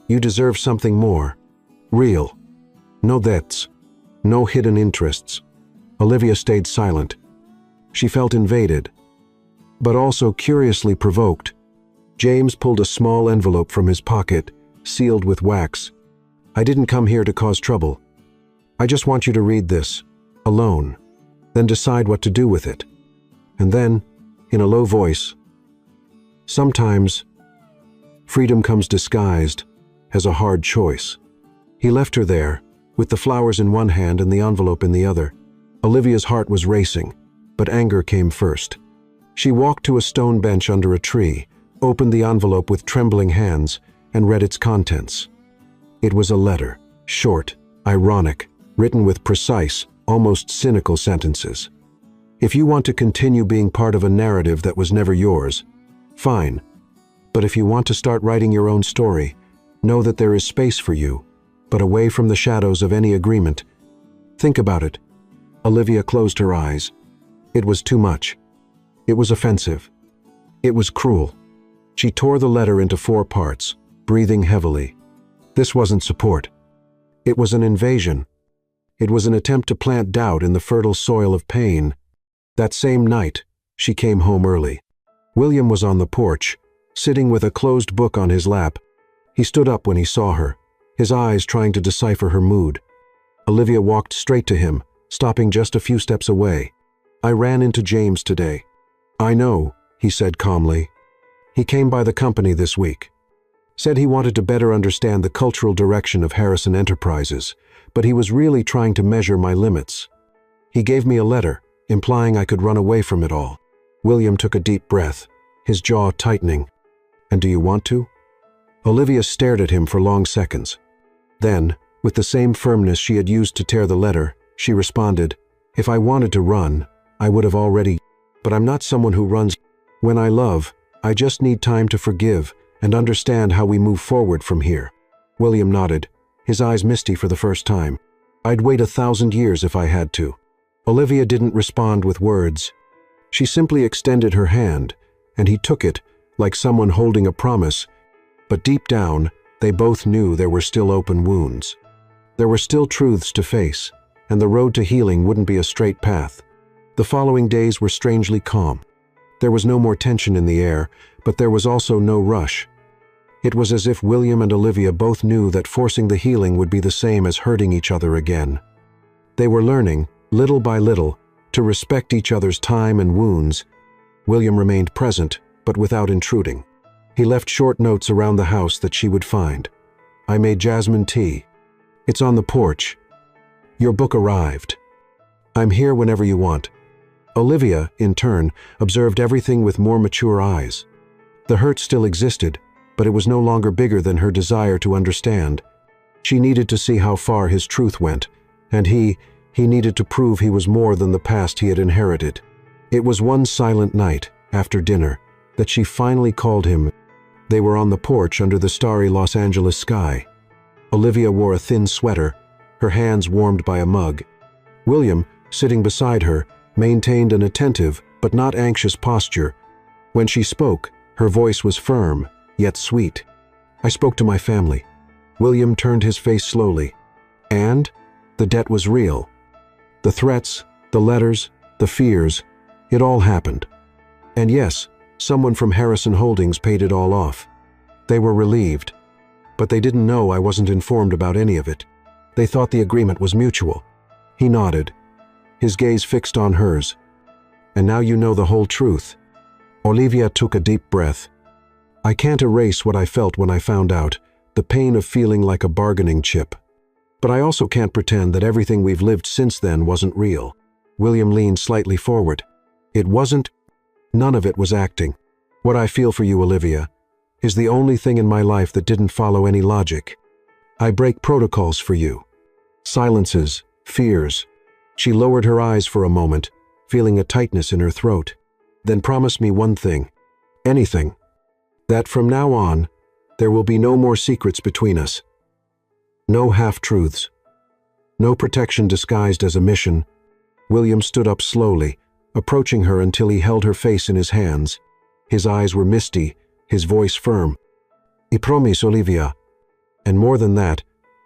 You deserve something more. Real. No debts. No hidden interests. Olivia stayed silent. She felt invaded, but also curiously provoked. James pulled a small envelope from his pocket, sealed with wax. I didn't come here to cause trouble. I just want you to read this, alone, then decide what to do with it. And then, in a low voice, sometimes, freedom comes disguised as a hard choice. He left her there, with the flowers in one hand and the envelope in the other. Olivia's heart was racing, but anger came first. She walked to a stone bench under a tree, opened the envelope with trembling hands, and read its contents. It was a letter, short, ironic, written with precise, almost cynical sentences. If you want to continue being part of a narrative that was never yours, fine. But if you want to start writing your own story, know that there is space for you, but away from the shadows of any agreement. Think about it. Olivia closed her eyes. It was too much. It was offensive. It was cruel. She tore the letter into 4 parts, breathing heavily. This wasn't support. It was an invasion. It was an attempt to plant doubt in the fertile soil of pain. That same night, she came home early. William was on the porch, sitting with a closed book on his lap. He stood up when he saw her, his eyes trying to decipher her mood. Olivia walked straight to him, stopping just a few steps away. I ran into James today. I know, he said calmly. He came by the company this week. Said he wanted to better understand the cultural direction of Harrison Enterprises, but he was really trying to measure my limits. He gave me a letter, implying I could run away from it all. William took a deep breath, his jaw tightening. And do you want to? Olivia stared at him for long seconds. Then, with the same firmness she had used to tear the letter, she responded, if I wanted to run, I would have already. But I'm not someone who runs. When I love, I just need time to forgive and understand how we move forward from here. William nodded, his eyes misty for the first time. I'd wait 1,000 years if I had to. Olivia didn't respond with words. She simply extended her hand, and he took it like someone holding a promise. But deep down, they both knew there were still open wounds. There were still truths to face, and the road to healing wouldn't be a straight path. The following days were strangely calm. There was no more tension in the air, but there was also no rush. It was as if William and Olivia both knew that forcing the healing would be the same as hurting each other again. They were learning, little by little, to respect each other's time and wounds. William remained present, but without intruding. He left short notes around the house that she would find. I made jasmine tea. It's on the porch. Your book arrived. I'm here whenever you want. Olivia, in turn, observed everything with more mature eyes. The hurt still existed, but it was no longer bigger than her desire to understand. She needed to see how far his truth went, and he needed to prove he was more than the past he had inherited. It was one silent night, after dinner, that she finally called him. They were on the porch under the starry Los Angeles sky. Olivia wore a thin sweater, her hands warmed by a mug. William, sitting beside her, maintained an attentive but not anxious posture. When she spoke, her voice was firm, yet sweet. I spoke to my family. William turned his face slowly. And the debt was real. The threats, the letters, the fears, it all happened. And yes, someone from Harrison Holdings paid it all off. They were relieved. But they didn't know I wasn't informed about any of it. They thought the agreement was mutual. He nodded, his gaze fixed on hers. And now you know the whole truth. Olivia took a deep breath. I can't erase what I felt when I found out, the pain of feeling like a bargaining chip. But I also can't pretend that everything we've lived since then wasn't real. William leaned slightly forward. It wasn't. None of it was acting. What I feel for you, Olivia, is the only thing in my life that didn't follow any logic. I break protocols for you. Silences, fears. She lowered her eyes for a moment, feeling a tightness in her throat. Then promise me one thing. Anything. That from now on, there will be no more secrets between us. No half-truths. No protection disguised as a mission. William stood up slowly, approaching her until he held her face in his hands. His eyes were misty, his voice firm. I promise, Olivia. And more than that,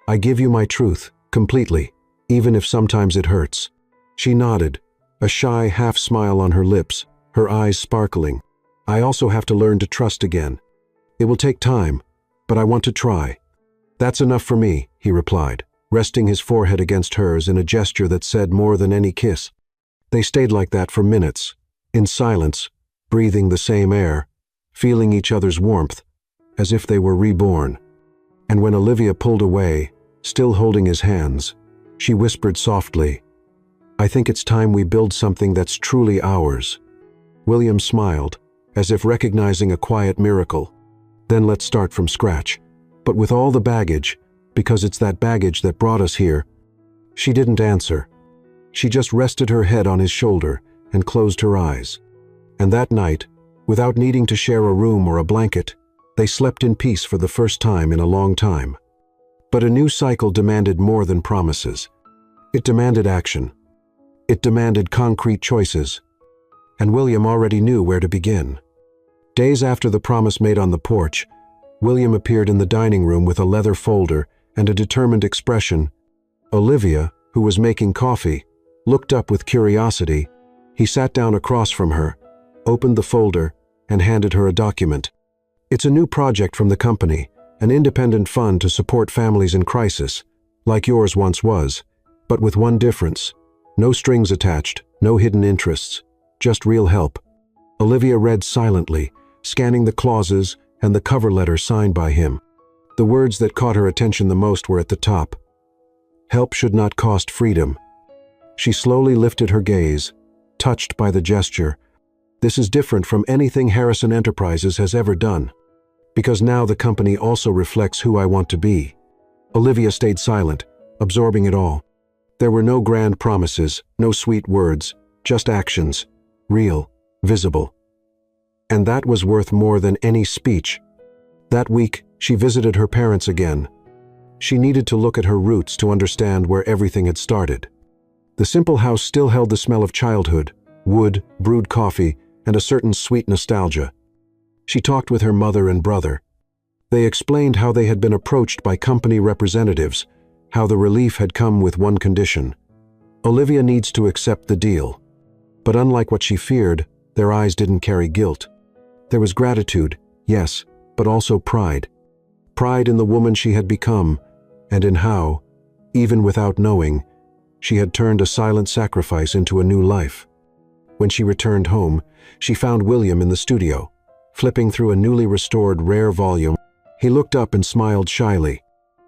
I give you my truth, completely, even if sometimes it hurts. She nodded, a shy half-smile on her lips, her eyes sparkling. I also have to learn to trust again. It will take time, but I want to try. That's enough for me, he replied, resting his forehead against hers in a gesture that said more than any kiss. They stayed like that for minutes, in silence, breathing the same air, feeling each other's warmth, as if they were reborn. And when Olivia pulled away, still holding his hands, she whispered softly, I think it's time we build something that's truly ours. William smiled, as if recognizing a quiet miracle. Then let's start from scratch. But with all the baggage, because it's that baggage that brought us here. She didn't answer. She just rested her head on his shoulder and closed her eyes. And that night, without needing to share a room or a blanket, they slept in peace for the first time in a long time. But a new cycle demanded more than promises. It demanded action. It demanded concrete choices. And William already knew where to begin. Days after the promise made on the porch, William appeared in the dining room with a leather folder and a determined expression. Olivia, who was making coffee, looked up with curiosity. He sat down across from her, opened the folder, and handed her a document. It's a new project from the company, an independent fund to support families in crisis, like yours once was, but with one difference. No strings attached, no hidden interests, just real help. Olivia read silently, scanning the clauses and the cover letter signed by him. The words that caught her attention the most were at the top. Help should not cost freedom. She slowly lifted her gaze, touched by the gesture. This is different from anything Harrison Enterprises has ever done, because now the company also reflects who I want to be. Olivia stayed silent, absorbing it all. There were no grand promises, no sweet words, just actions, real, visible. And that was worth more than any speech. That week, she visited her parents again. She needed to look at her roots to understand where everything had started. The simple house still held the smell of childhood, wood, brewed coffee, and a certain sweet nostalgia. She talked with her mother and brother. They explained how they had been approached by company representatives, how the relief had come with one condition. Olivia needs to accept the deal. But unlike what she feared, Their eyes didn't carry guilt. There was gratitude, yes, but also pride. Pride in the woman she had become, and in how, even without knowing, she had turned a silent sacrifice into a new life. When she returned home, she found William in the studio, flipping through a newly restored rare volume. He looked up and smiled shyly.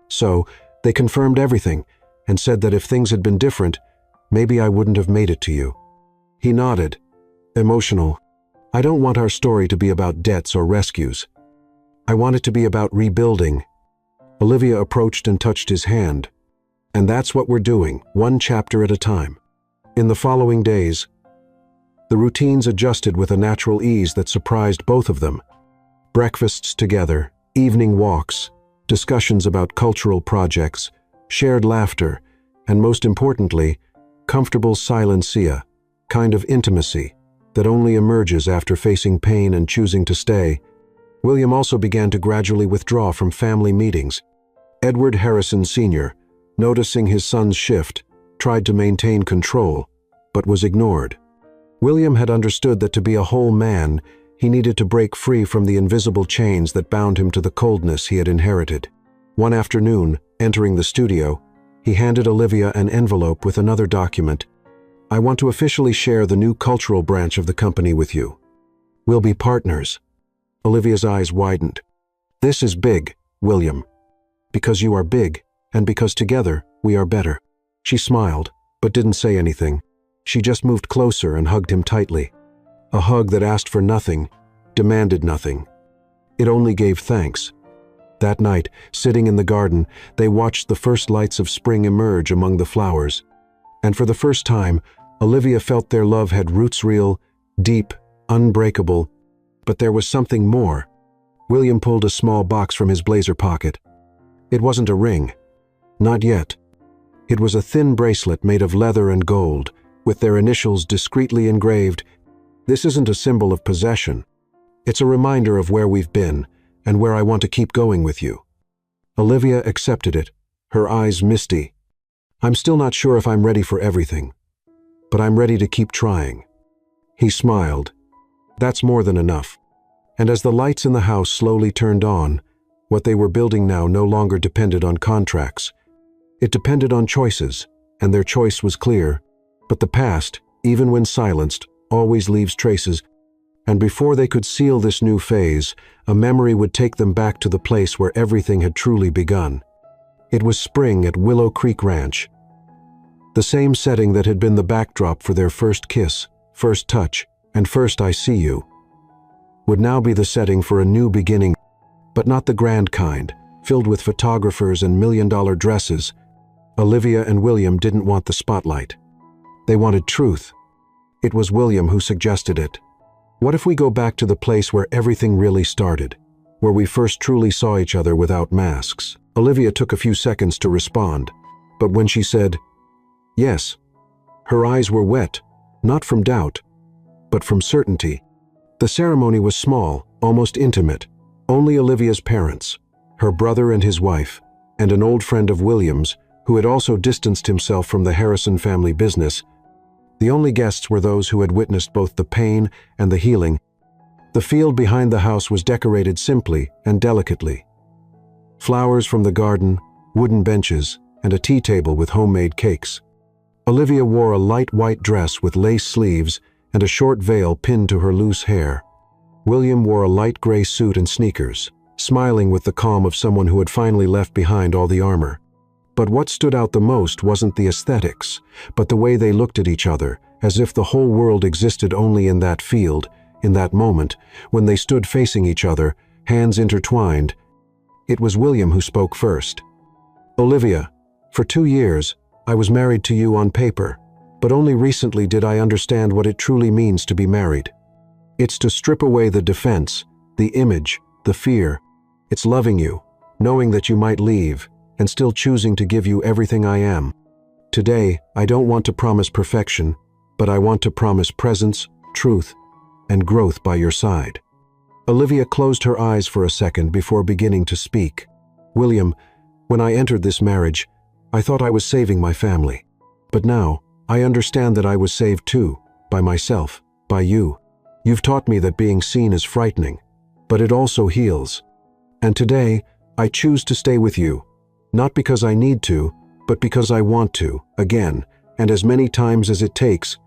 So, they confirmed everything, and said that if things had been different, maybe I wouldn't have made it to you. He nodded, emotional. I don't want our story to be about debts or rescues. I want it to be about rebuilding. Olivia approached and touched his hand. And that's what we're doing, one chapter at a time. In the following days, the routines adjusted with a natural ease that surprised both of them. Breakfasts together, evening walks, discussions about cultural projects, shared laughter, and most importantly, comfortable silencia, kind of intimacy that only emerges after facing pain and choosing to stay. William also began to gradually withdraw from family meetings. Edward Harrison Sr., noticing his son's shift, tried to maintain control, but was ignored. William had understood that to be a whole man, he needed to break free from the invisible chains that bound him to the coldness he had inherited. One afternoon, entering the studio, he handed Olivia an envelope with another document. I want to officially share the new cultural branch of the company with you. We'll be partners. Olivia's eyes widened. This is big, William. Because you are big, and because together we are better. She smiled, but didn't say anything. She just moved closer and hugged him tightly. A hug that asked for nothing, demanded nothing. It only gave thanks. That night, sitting in the garden, they watched the first lights of spring emerge among the flowers. And for the first time, Olivia felt their love had roots real, deep, unbreakable. But there was something more. William pulled a small box from his blazer pocket. It wasn't a ring. Not yet. It was a thin bracelet made of leather and gold, with their initials discreetly engraved. This isn't a symbol of possession. It's a reminder of where we've been, and where I want to keep going with you. Olivia accepted it, her eyes misty. I'm still not sure if I'm ready for everything, but I'm ready to keep trying. He smiled. That's more than enough. And as the lights in the house slowly turned on, what they were building now no longer depended on contracts. It depended on choices, and their choice was clear. But the past, even when silenced, always leaves traces. And before they could seal this new phase, a memory would take them back to the place where everything had truly begun. It was spring at Willow Creek Ranch. The same setting that had been the backdrop for their first kiss, first touch, and first I see you, would now be the setting for a new beginning, but not the grand kind, filled with photographers and million-dollar dresses. Olivia and William didn't want the spotlight. They wanted truth. It was William who suggested it. What if we go back to the place where everything really started, where we first truly saw each other without masks? Olivia took a few seconds to respond, but when she said, yes, her eyes were wet, not from doubt, but from certainty. The ceremony was small, almost intimate. Only Olivia's parents, her brother and his wife, and an old friend of William's, who had also distanced himself from the Harrison family business. The only guests were those who had witnessed both the pain and the healing. The field behind the house was decorated simply and delicately. Flowers from the garden, wooden benches, and a tea table with homemade cakes. Olivia wore a light white dress with lace sleeves and a short veil pinned to her loose hair. William wore a light gray suit and sneakers, smiling with the calm of someone who had finally left behind all the armor. But what stood out the most wasn't the aesthetics, but the way they looked at each other, as if the whole world existed only in that field, in that moment, when they stood facing each other, hands intertwined. It was William who spoke first. Olivia, for 2 years, I was married to you on paper, but only recently did I understand what it truly means to be married. It's to strip away the defense, the image, the fear. It's loving you, knowing that you might leave, and still choosing to give you everything I am. Today, I don't want to promise perfection, but I want to promise presence, truth, and growth by your side. Olivia closed her eyes for a second before beginning to speak. William, when I entered this marriage, I thought I was saving my family. But now, I understand that I was saved too, by myself, by you. You've taught me that being seen is frightening, but it also heals. And today, I choose to stay with you, not because I need to, but because I want to, again, and as many times as it takes."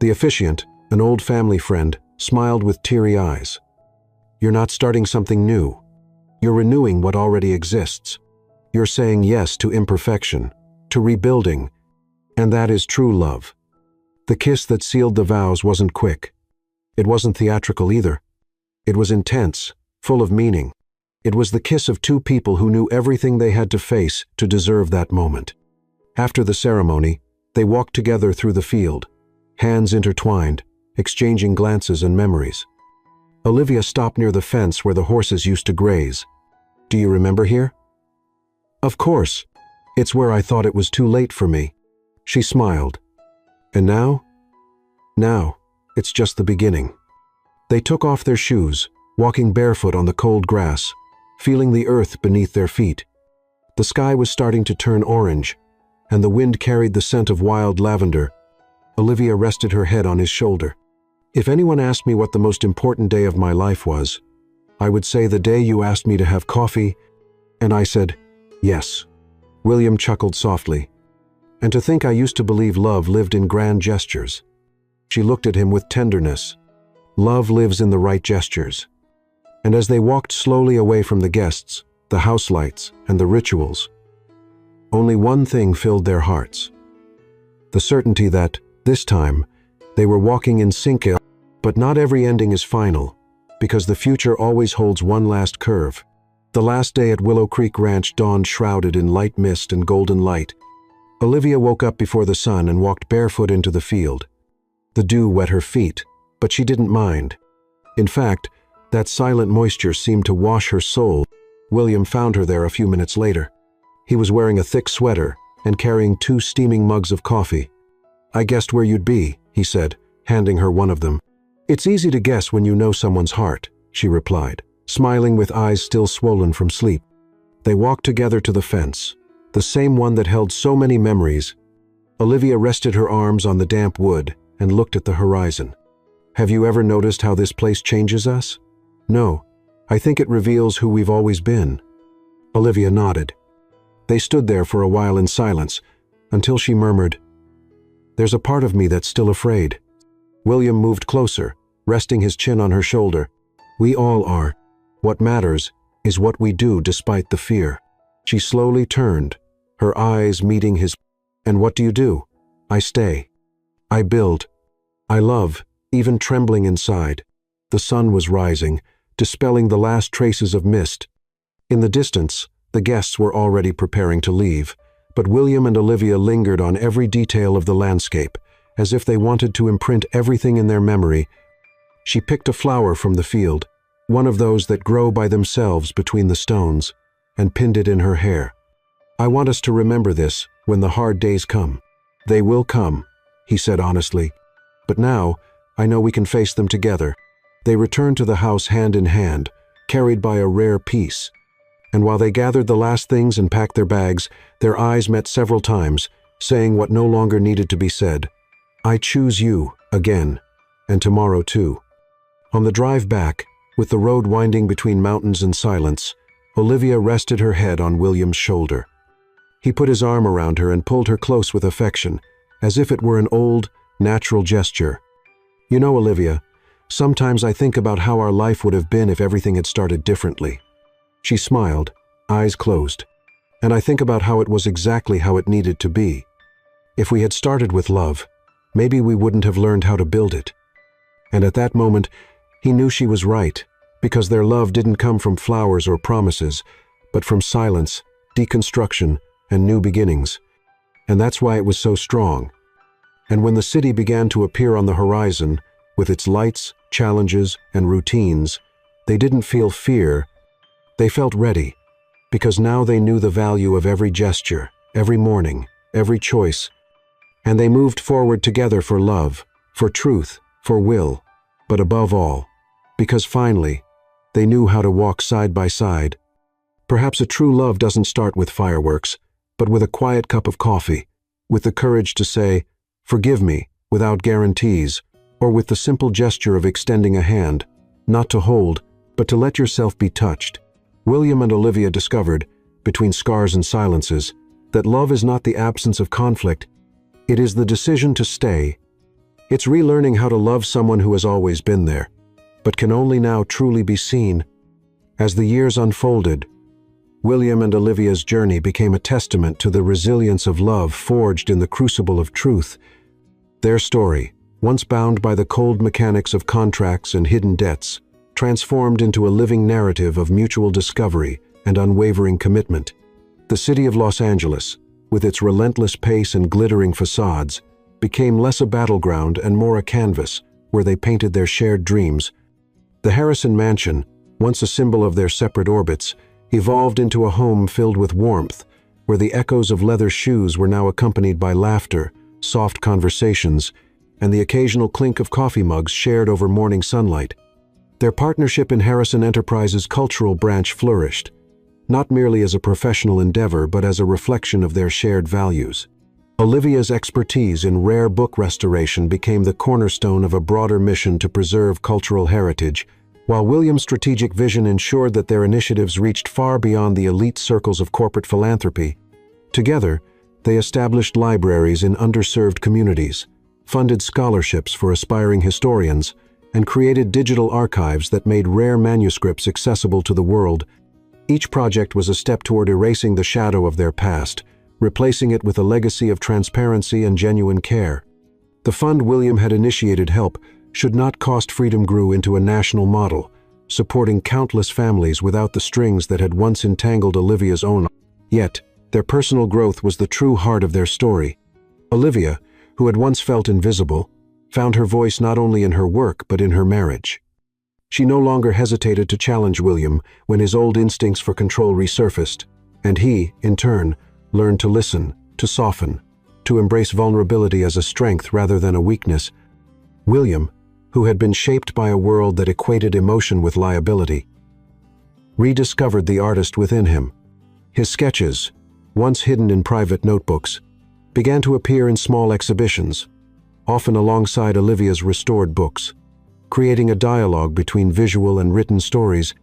The officiant, an old family friend, smiled with teary eyes. "You're not starting something new. You're renewing what already exists. You're saying yes to imperfection, to rebuilding, and that is true love." The kiss that sealed the vows wasn't quick. It wasn't theatrical either. It was intense, full of meaning. It was the kiss of two people who knew everything they had to face to deserve that moment. After the ceremony, they walked together through the field, hands intertwined, exchanging glances and memories. Olivia stopped near the fence where the horses used to graze. "Do you remember here?" "Of course. It's where I thought it was too late for me." She smiled. "And now?" "Now, it's just the beginning." They took off their shoes, walking barefoot on the cold grass, feeling the earth beneath their feet. The sky was starting to turn orange, and the wind carried the scent of wild lavender. Olivia rested her head on his shoulder. "If anyone asked me what the most important day of my life was, I would say the day you asked me to have coffee, and I said, yes." William chuckled softly. "And to think I used to believe love lived in grand gestures." She looked at him with tenderness. Love lives in the right gestures. And as they walked slowly away from the guests, the house lights, and the rituals, only one thing filled their hearts. The certainty that, this time, they were walking in sync. But not every ending is final, because the future always holds one last curve. The last day at Willow Creek Ranch dawned shrouded in light mist and golden light. Olivia woke up before the sun and walked barefoot into the field. The dew wet her feet, but she didn't mind. In fact, that silent moisture seemed to wash her soul. William found her there a few minutes later. He was wearing a thick sweater and carrying 2 steaming mugs of coffee. "I guessed where you'd be," he said, handing her one of them. "It's easy to guess when you know someone's heart," she replied, smiling with eyes still swollen from sleep. They walked together to the fence, the same one that held so many memories. Olivia rested her arms on the damp wood and looked at the horizon. "Have you ever noticed how this place changes us?" "No, I think it reveals who we've always been." Olivia nodded. They stood there for a while in silence, until she murmured, "There's a part of me that's still afraid." William moved closer, resting his chin on her shoulder. "We all are. What matters is what we do despite the fear." She slowly turned, her eyes meeting his. "And what do you do?" "I stay. I build. I love, even trembling inside." The sun was rising, dispelling the last traces of mist. In the distance, the guests were already preparing to leave, but William and Olivia lingered on every detail of the landscape, as if they wanted to imprint everything in their memory. She picked a flower from the field, one of those that grow by themselves between the stones, and pinned it in her hair. "I want us to remember this when the hard days come." "They will come," he said honestly. "But now, I know we can face them together." They returned to the house hand in hand, carried by a rare peace. And while they gathered the last things and packed their bags, their eyes met several times, saying what no longer needed to be said. "I choose you, again, and tomorrow too." On the drive back, with the road winding between mountains and silence, Olivia rested her head on William's shoulder. He put his arm around her and pulled her close with affection, as if it were an old, natural gesture. "You know, Olivia, sometimes I think about how our life would have been if everything had started differently." She smiled, eyes closed. "And I think about how it was exactly how it needed to be. If we had started with love, maybe we wouldn't have learned how to build it." And at that moment, he knew she was right, because their love didn't come from flowers or promises, but from silence, deconstruction, and new beginnings. And that's why it was so strong. And when the city began to appear on the horizon, with its lights, challenges, and routines, they didn't feel fear. They felt ready, because now they knew the value of every gesture, every morning, every choice. And they moved forward together for love, for truth, for will, but above all, because finally, they knew how to walk side by side. Perhaps a true love doesn't start with fireworks, but with a quiet cup of coffee, with the courage to say, "Forgive me," without guarantees, or with the simple gesture of extending a hand, not to hold, but to let yourself be touched. William and Olivia discovered, between scars and silences, that love is not the absence of conflict, it is the decision to stay. It's relearning how to love someone who has always been there, but can only now truly be seen. As the years unfolded, William and Olivia's journey became a testament to the resilience of love forged in the crucible of truth. Their story, once bound by the cold mechanics of contracts and hidden debts, transformed into a living narrative of mutual discovery and unwavering commitment. The city of Los Angeles, with its relentless pace and glittering facades, became less a battleground and more a canvas where they painted their shared dreams. The Harrison mansion, once a symbol of their separate orbits, evolved into a home filled with warmth, where the echoes of leather shoes were now accompanied by laughter, soft conversations, and the occasional clink of coffee mugs shared over morning sunlight. Their partnership in Harrison Enterprises' cultural branch flourished, not merely as a professional endeavor but as a reflection of their shared values. Olivia's expertise in rare book restoration became the cornerstone of a broader mission to preserve cultural heritage, while William's strategic vision ensured that their initiatives reached far beyond the elite circles of corporate philanthropy. Together, they established libraries in underserved communities, funded scholarships for aspiring historians, and created digital archives that made rare manuscripts accessible to the world. Each project was a step toward erasing the shadow of their past, replacing it with a legacy of transparency and genuine care. The fund William had initiated help should not cost freedom grew into a national model, supporting countless families without the strings that had once entangled Olivia's own. Yet, their personal growth was the true heart of their story. Olivia, who had once felt invisible, found her voice not only in her work but in her marriage. She no longer hesitated to challenge William when his old instincts for control resurfaced, and he, in turn, learned to listen, to soften, to embrace vulnerability as a strength rather than a weakness. William, who had been shaped by a world that equated emotion with liability, rediscovered the artist within him. His sketches, once hidden in private notebooks, began to appear in small exhibitions, often alongside Olivia's restored books. Creating a dialogue between visual and written stories,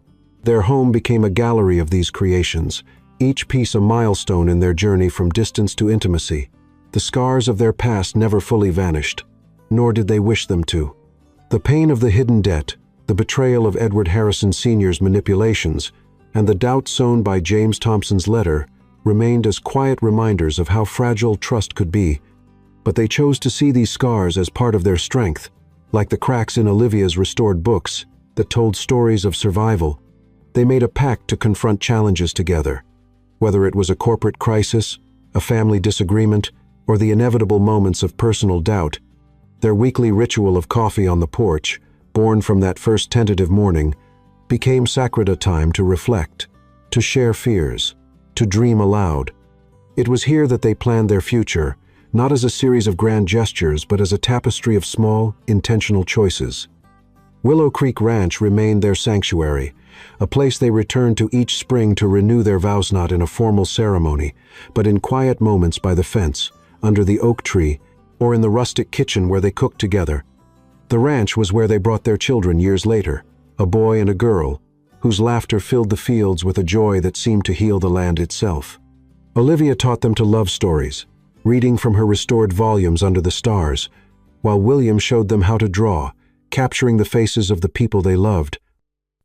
their home became a gallery of these creations, each piece a milestone in their journey from distance to intimacy. The scars of their past never fully vanished, nor did they wish them to. The pain of the hidden debt, the betrayal of Edward Harrison Sr.'s manipulations, and the doubt sown by James Thompson's letter remained as quiet reminders of how fragile trust could be. But they chose to see these scars as part of their strength, like the cracks in Olivia's restored books that told stories of survival. They made a pact to confront challenges together, whether it was a corporate crisis, a family disagreement, or the inevitable moments of personal doubt. Their weekly ritual of coffee on the porch, born from that first tentative morning, became sacred, a time to reflect, to share fears, to dream aloud. It was here that they planned their future, not as a series of grand gestures, but as a tapestry of small, intentional choices. Willow Creek Ranch remained their sanctuary, a place they returned to each spring to renew their vows, not in a formal ceremony, but in quiet moments by the fence, under the oak tree, or in the rustic kitchen where they cooked together. The ranch was where they brought their children years later, a boy and a girl, whose laughter filled the fields with a joy that seemed to heal the land itself. Olivia taught them to love stories, reading from her restored volumes under the stars, while William showed them how to draw, capturing the faces of the people they loved.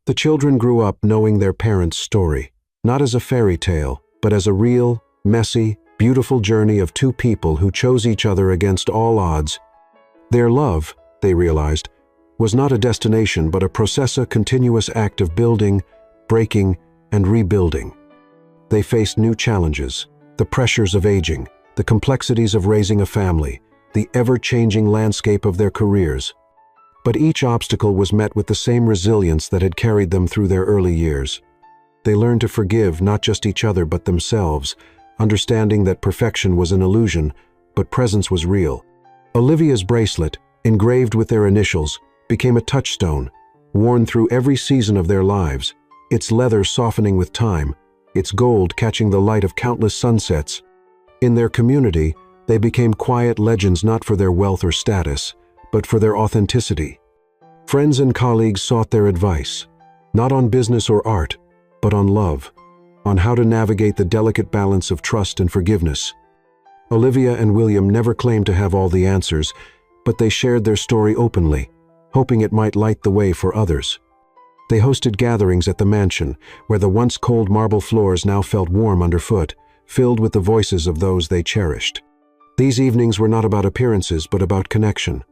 The children grew up knowing their parents' story, not as a fairy tale, but as a real, messy, beautiful journey of two people who chose each other against all odds. Their love, they realized, was not a destination but a process, a continuous act of building, breaking, and rebuilding. They faced new challenges, the pressures of aging, the complexities of raising a family, the ever-changing landscape of their careers. But each obstacle was met with the same resilience that had carried them through their early years. They learned to forgive not just each other but themselves, understanding that perfection was an illusion, but presence was real. Olivia's bracelet, engraved with their initials, became a touchstone, worn through every season of their lives, its leather softening with time, its gold catching the light of countless sunsets. In their community, they became quiet legends, not for their wealth or status, but for their authenticity. Friends and colleagues sought their advice, not on business or art, but on love, on how to navigate the delicate balance of trust and forgiveness. Olivia and William never claimed to have all the answers, but they shared their story openly, hoping it might light the way for others. They hosted gatherings at the mansion, where the once cold marble floors now felt warm underfoot, filled with the voices of those they cherished. These evenings were not about appearances, but about connection,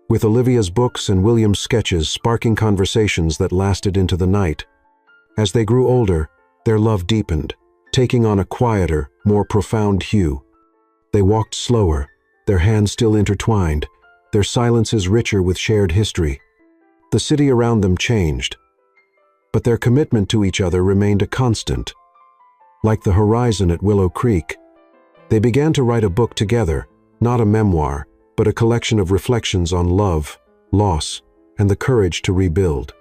with Olivia's books and William's sketches sparking conversations that lasted into the night. As they grew older, their love deepened, taking on a quieter, more profound hue. They walked slower, their hands still intertwined, their silences richer with shared history. The city around them changed, but their commitment to each other remained a constant. Like the horizon at Willow Creek, they began to write a book together, not a memoir, but a collection of reflections on love, loss, and the courage to rebuild.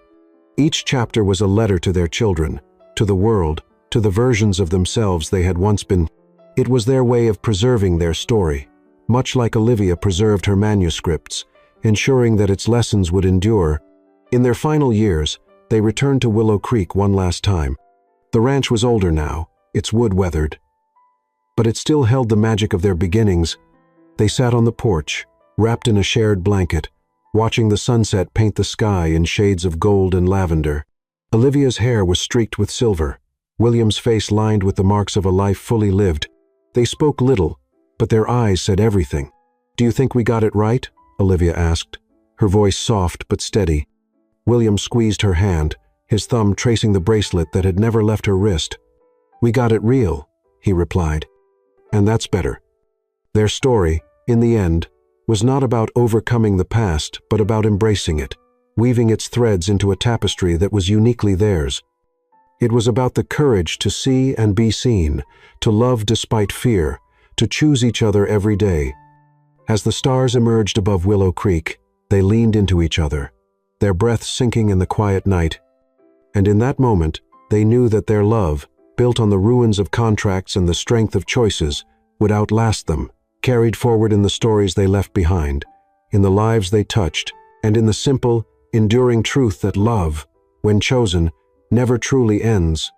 Each chapter was a letter to their children, to the world, to the versions of themselves they had once been. It was their way of preserving their story, much like Olivia preserved her manuscripts, ensuring that its lessons would endure. In their final years, they returned to Willow Creek one last time. The ranch was older now, its wood weathered, but it still held the magic of their beginnings. They sat on the porch, wrapped in a shared blanket, watching the sunset paint the sky in shades of gold and lavender. Olivia's hair was streaked with silver, William's face lined with the marks of a life fully lived. They spoke little, but their eyes said everything. "Do you think we got it right?" Olivia asked, her voice soft but steady. William squeezed her hand, his thumb tracing the bracelet that had never left her wrist. "We got it real," he replied. "And that's better." Their story, in the end, was not about overcoming the past, but about embracing it, weaving its threads into a tapestry that was uniquely theirs. It was about the courage to see and be seen, to love despite fear, to choose each other every day. As the stars emerged above Willow Creek, they leaned into each other, their breath sinking in the quiet night. And in that moment, they knew that their love, built on the ruins of contracts and the strength of choices, would outlast them, carried forward in the stories they left behind, in the lives they touched, and in the simple, enduring truth that love, when chosen, never truly ends.